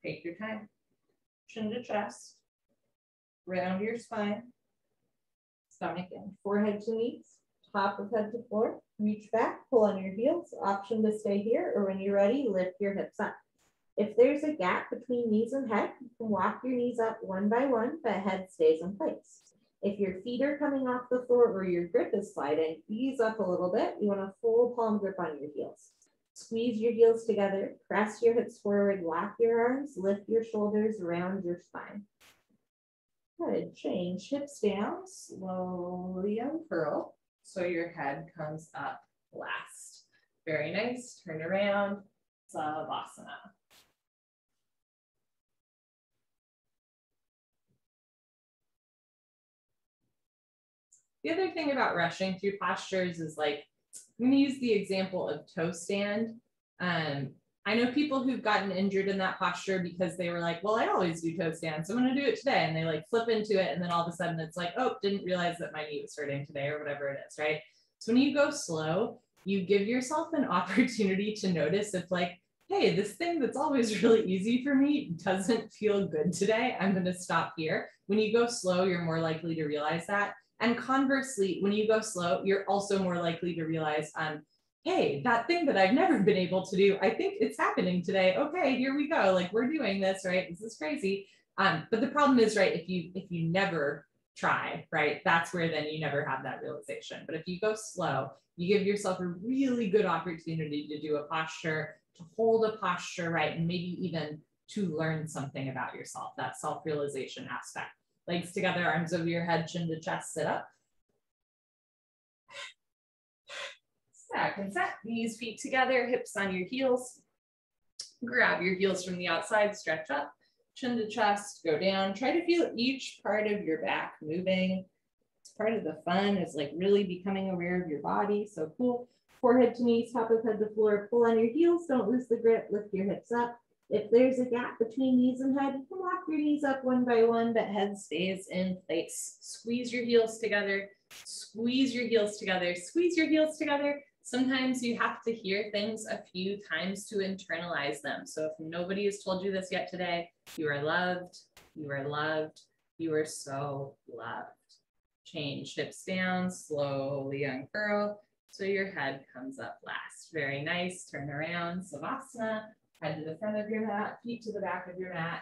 Take your time. Chin to chest. Round your spine. Stomach in. Forehead to knees. Top of head to floor. Reach back, pull on your heels. Option to stay here, or when you're ready, lift your hips up. If there's a gap between knees and head, you can walk your knees up one by one, but head stays in place. If your feet are coming off the floor or your grip is sliding, ease up a little bit. You want a full palm grip on your heels. Squeeze your heels together, press your hips forward, lock your arms, lift your shoulders, round your spine. Good, change hips down, slowly uncurl. So your head comes up last. Very nice, turn around, Savasana. The other thing about rushing through postures is like, I'm going to use the example of toe stand. I know people who've gotten injured in that posture because they were like, well, I always do toe stand, so I'm going to do it today. And they like flip into it. And then all of a sudden it's like, oh, didn't realize that my knee was hurting today or whatever it is, right? So when you go slow, you give yourself an opportunity to notice if like, hey, this thing that's always really easy for me doesn't feel good today. I'm going to stop here. When you go slow, you're more likely to realize that. And conversely, when you go slow, you're also more likely to realize, hey, that thing that I've never been able to do, I think it's happening today. Okay, here we go. Like we're doing this, right? This is crazy. But the problem is, right, if you never try, right, that's where then you never have that realization. But if you go slow, you give yourself a really good opportunity to do a posture, to hold a posture, right, and maybe even to learn something about yourself, that self-realization aspect. Legs together, arms over your head, chin to chest, sit up. Second set, knees, feet together, hips on your heels. Grab your heels from the outside, stretch up, chin to chest, go down. Try to feel each part of your back moving. It's part of the fun is like really becoming aware of your body. So cool. Forehead to knees, top of head to floor, pull on your heels, don't lose the grip, lift your hips up. If there's a gap between knees and head, you can walk your knees up one by one, but head stays in place. Squeeze your heels together, squeeze your heels together, squeeze your heels together. Sometimes you have to hear things a few times to internalize them. So if nobody has told you this yet today, you are loved, you are loved, you are so loved. Change hips down, slowly uncurl, so your head comes up last. Very nice, turn around, Savasana. Head to the front of your mat, feet to the back of your mat.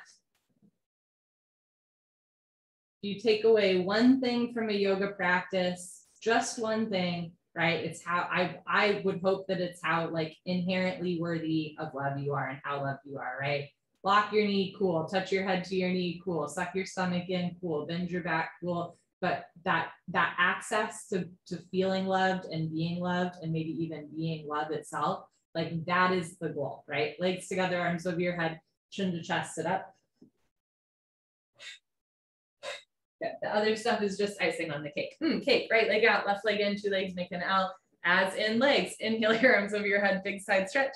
If you take away one thing from a yoga practice, just one thing, right? It's how I would hope that it's how like inherently worthy of love you are and how loved you are, right? Lock your knee, cool. Touch your head to your knee, cool. Suck your stomach in, cool. Bend your back, cool. But that access to feeling loved and being loved and maybe even being love itself, like that is the goal, right? Legs together, arms over your head, chin to chest, sit up. Yeah, the other stuff is just icing on the cake. Cake, right leg out, left leg in, two legs make an L, as in legs. Inhale your arms over your head, big side stretch.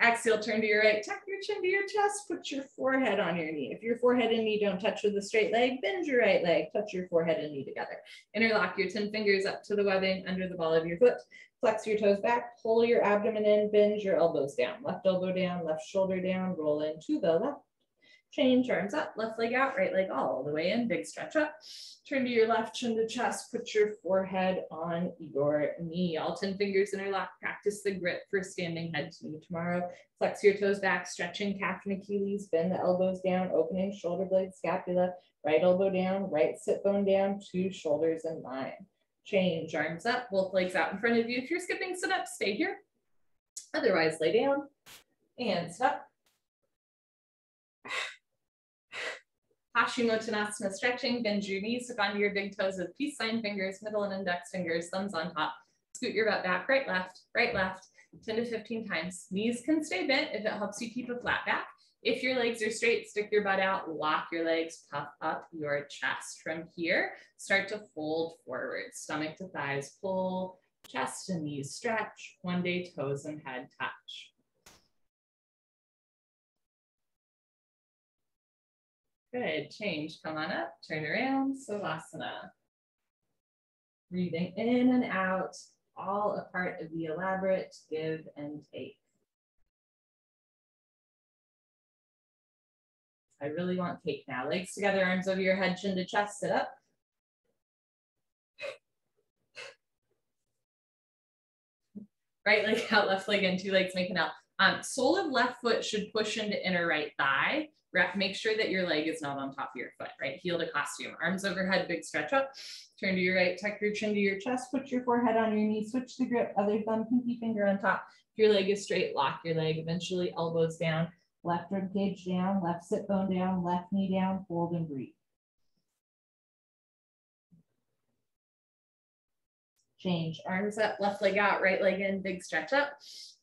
Exhale, turn to your right, tuck your chin to your chest, put your forehead on your knee. If your forehead and knee don't touch with a straight leg, bend your right leg, touch your forehead and knee together. Interlock your 10 fingers up to the webbing under the ball of your foot. Flex your toes back, pull your abdomen in, bend your elbows down. Left elbow down, left shoulder down, roll into the left. Change, arms up, left leg out, right leg all the way in, big stretch up. Turn to your left, chin to chest, put your forehead on your knee. All 10 fingers interlock, practice the grip for standing head to knee tomorrow. Flex your toes back, stretching calf and Achilles, bend the elbows down, opening shoulder blade, scapula, right elbow down, right sit bone down, two shoulders in line. Change, arms up, both legs out in front of you. If you're skipping sit up, stay here. Otherwise, lay down and stop. Paschimottanasana stretching, bend your knees, hook onto your big toes with peace sign fingers, middle and index fingers, thumbs on top. Scoot your butt back, right, left, 10 to 15 times. Knees can stay bent if it helps you keep a flat back. If your legs are straight, stick your butt out, lock your legs, puff up your chest. From here, start to fold forward, stomach to thighs, pull, chest and knees stretch. One day, toes and head touch. Good, change, come on up, turn around, Savasana. Breathing in and out, all a part of the elaborate give and take. I really want cake now. Legs together, arms over your head, chin to chest, sit up. Right leg out, left leg in, two legs make an L. Sole of left foot should push into inner right thigh. Make sure that your leg is not on top of your foot, right? Heel to costume. Arms overhead, big stretch up. Turn to your right, tuck your chin to your chest, put your forehead on your knee, switch the grip, other thumb, pinky finger on top. If your leg is straight, lock your leg, eventually elbows down, left rib cage down, left sit bone down, left knee down, fold and breathe. Change, arms up, left leg out, right leg in, big stretch up.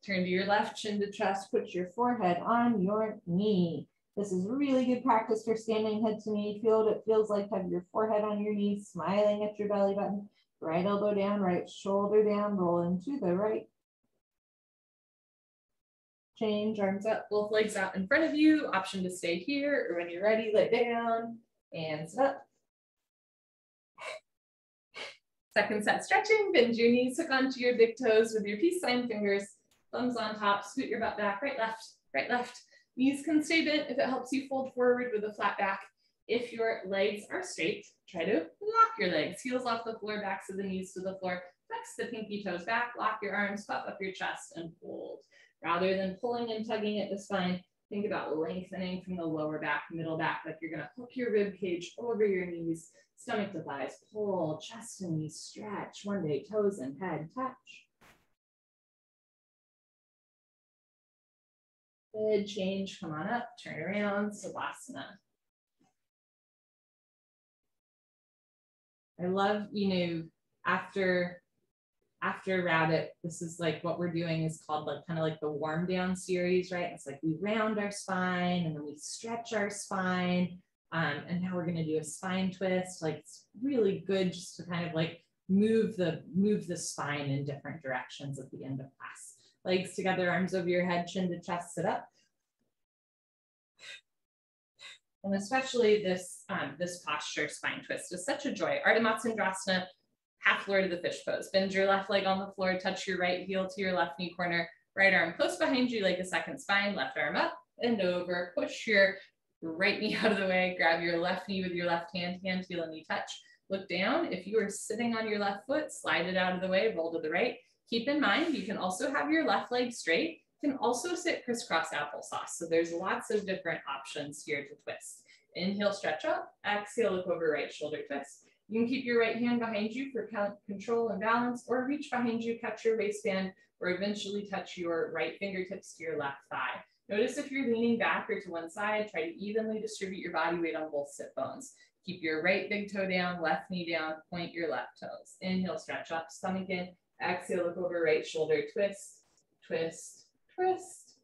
Turn to your left, chin to chest, put your forehead on your knee. This is really good practice for standing head to knee. Feel what it feels like to have your forehead on your knees, smiling at your belly button. Right elbow down, right shoulder down, roll into the right. Change, arms up, both legs out in front of you. Option to stay here, or when you're ready, lay down and sit up. Second set stretching, bend your knees, hook onto your big toes with your peace sign fingers, thumbs on top, scoot your butt back, right, left, right, left. Knees can stay bent if it helps you fold forward with a flat back. If your legs are straight, try to lock your legs, heels off the floor, backs of the knees to the floor, flex the pinky toes back, lock your arms, puff up your chest and hold. Rather than pulling and tugging at the spine, think about lengthening from the lower back, middle back, like you're gonna hook your rib cage over your knees, stomach to thighs, pull, chest and knees, stretch, one day, toes and head touch. Good, change, come on up, turn around, Savasana. I love, after rabbit, this is like what we're doing is called like kind of like the warm down series, right? It's like we round our spine and then we stretch our spine. And now we're going to do a spine twist. Like it's really good just to kind of like move the spine in different directions at the end of class. Legs together, arms over your head, chin to chest, sit up. And especially this posture spine twist is such a joy. Ardha Matsyendrasana, half floor to the fish pose. Bend your left leg on the floor, touch your right heel to your left knee corner, right arm close behind you like a second spine, left arm up and over, push your right knee out of the way, grab your left knee with your left hand, hand, heel, and knee touch. Look down. If you are sitting on your left foot, slide it out of the way, roll to the right. Keep in mind, you can also have your left leg straight. You can also sit crisscross applesauce. So there's lots of different options here to twist. Inhale, stretch up. Exhale, look over right shoulder twist. You can keep your right hand behind you for control and balance, or reach behind you, catch your waistband, or eventually touch your right fingertips to your left thigh. Notice if you're leaning back or to one side, try to evenly distribute your body weight on both sit bones. Keep your right big toe down, left knee down, point your left toes. Inhale, stretch up, stomach in. Exhale, look over right shoulder, twist, twist, twist.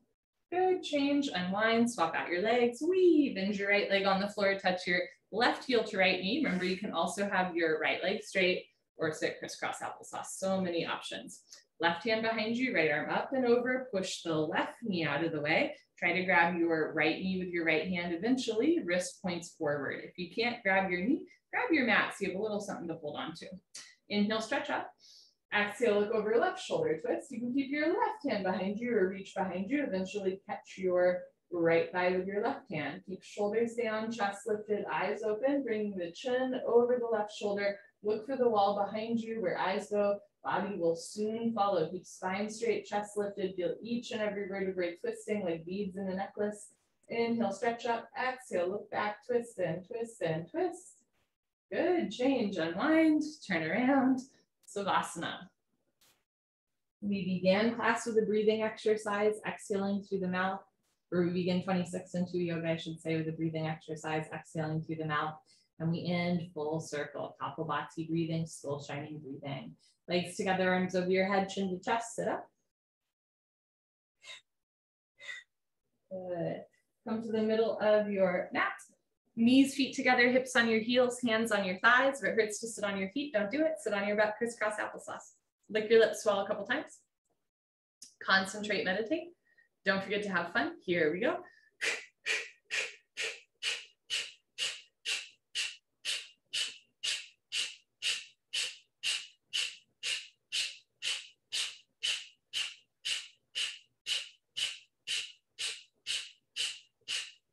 Good, change, unwind, swap out your legs, weave, bend your right leg on the floor, touch your left heel to right knee. Remember, you can also have your right leg straight or sit crisscross applesauce. So many options. Left hand behind you, right arm up and over, push the left knee out of the way. Try to grab your right knee with your right hand eventually, wrist points forward. If you can't grab your knee, grab your mat so you have a little something to hold on to. Inhale, stretch up. Exhale, look over left shoulder twist. You can keep your left hand behind you or reach behind you. Eventually catch your right thigh with your left hand. Keep shoulders down, chest lifted, eyes open. Bring the chin over the left shoulder. Look for the wall behind you where eyes go. Body will soon follow. Keep spine straight, chest lifted. Feel each and every vertebrae twisting like beads in a necklace. Inhale, stretch up. Exhale, look back, twist and twist and twist. Good, change, unwind, turn around. Savasana. We began class with a breathing exercise, exhaling through the mouth, or we begin 26 into yoga, I should say, with a breathing exercise, exhaling through the mouth. And we end full circle, Kapalbhati breathing, skull shining breathing. Legs together, arms over your head, chin to chest, sit up. Good. Come to the middle of your mat. Knees, feet together, hips on your heels, hands on your thighs. If it hurts to sit on your feet, don't do it. Sit on your butt, crisscross applesauce. Lick your lips, swallow a couple times. Concentrate, meditate. Don't forget to have fun. Here we go.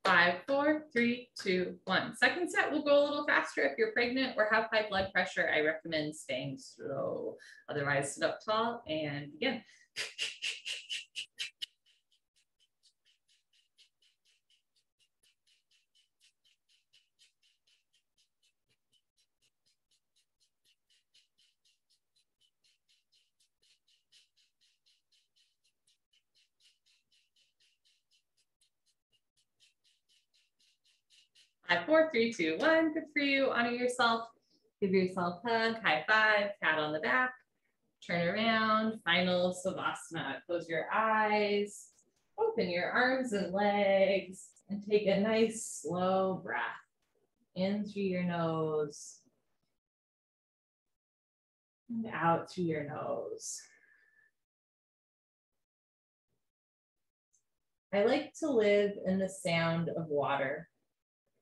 5, 4, 3, 2, 1. Second set will go a little faster. If you're pregnant or have high blood pressure, I recommend staying slow. Otherwise, sit up tall and begin. Five, 4, 3, 2, 1. Good for you. Honor yourself. Give yourself a hug. High five. Pat on the back. Turn around. Final Savasana. Close your eyes. Open your arms and legs. And take a nice slow breath in through your nose And out through your nose. I like to live in the sound of water,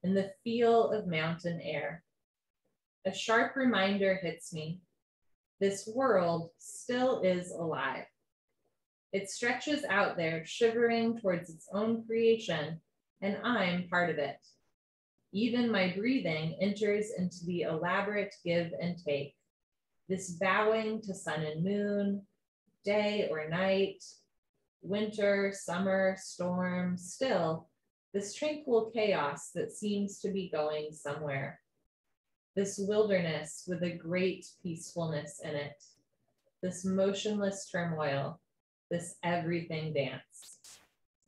in the feel of mountain air. A sharp reminder hits me. This world still is alive. It stretches out there, shivering towards its own creation, and I'm part of it. Even my breathing enters into the elaborate give and take. This bowing to sun and moon, day or night, winter, summer, storm, still, this tranquil chaos that seems to be going somewhere. This wilderness with a great peacefulness in it. This motionless turmoil, this everything dance.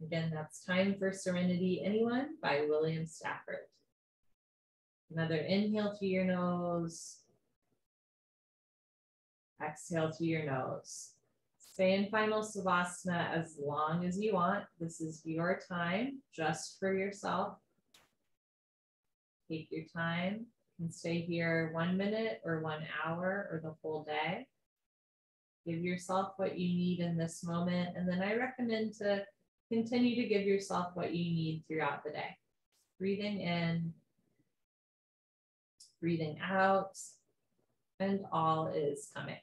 Again, that's Time for Serenity, Anyone by William Stafford. Another inhale through your nose. Exhale through your nose. Stay in final Savasana as long as you want. This is your time, just for yourself. Take your time. You can stay here 1 minute or 1 hour or the whole day. Give yourself what you need in this moment. And then I recommend to continue to give yourself what you need throughout the day. Breathing in, breathing out, and all is coming.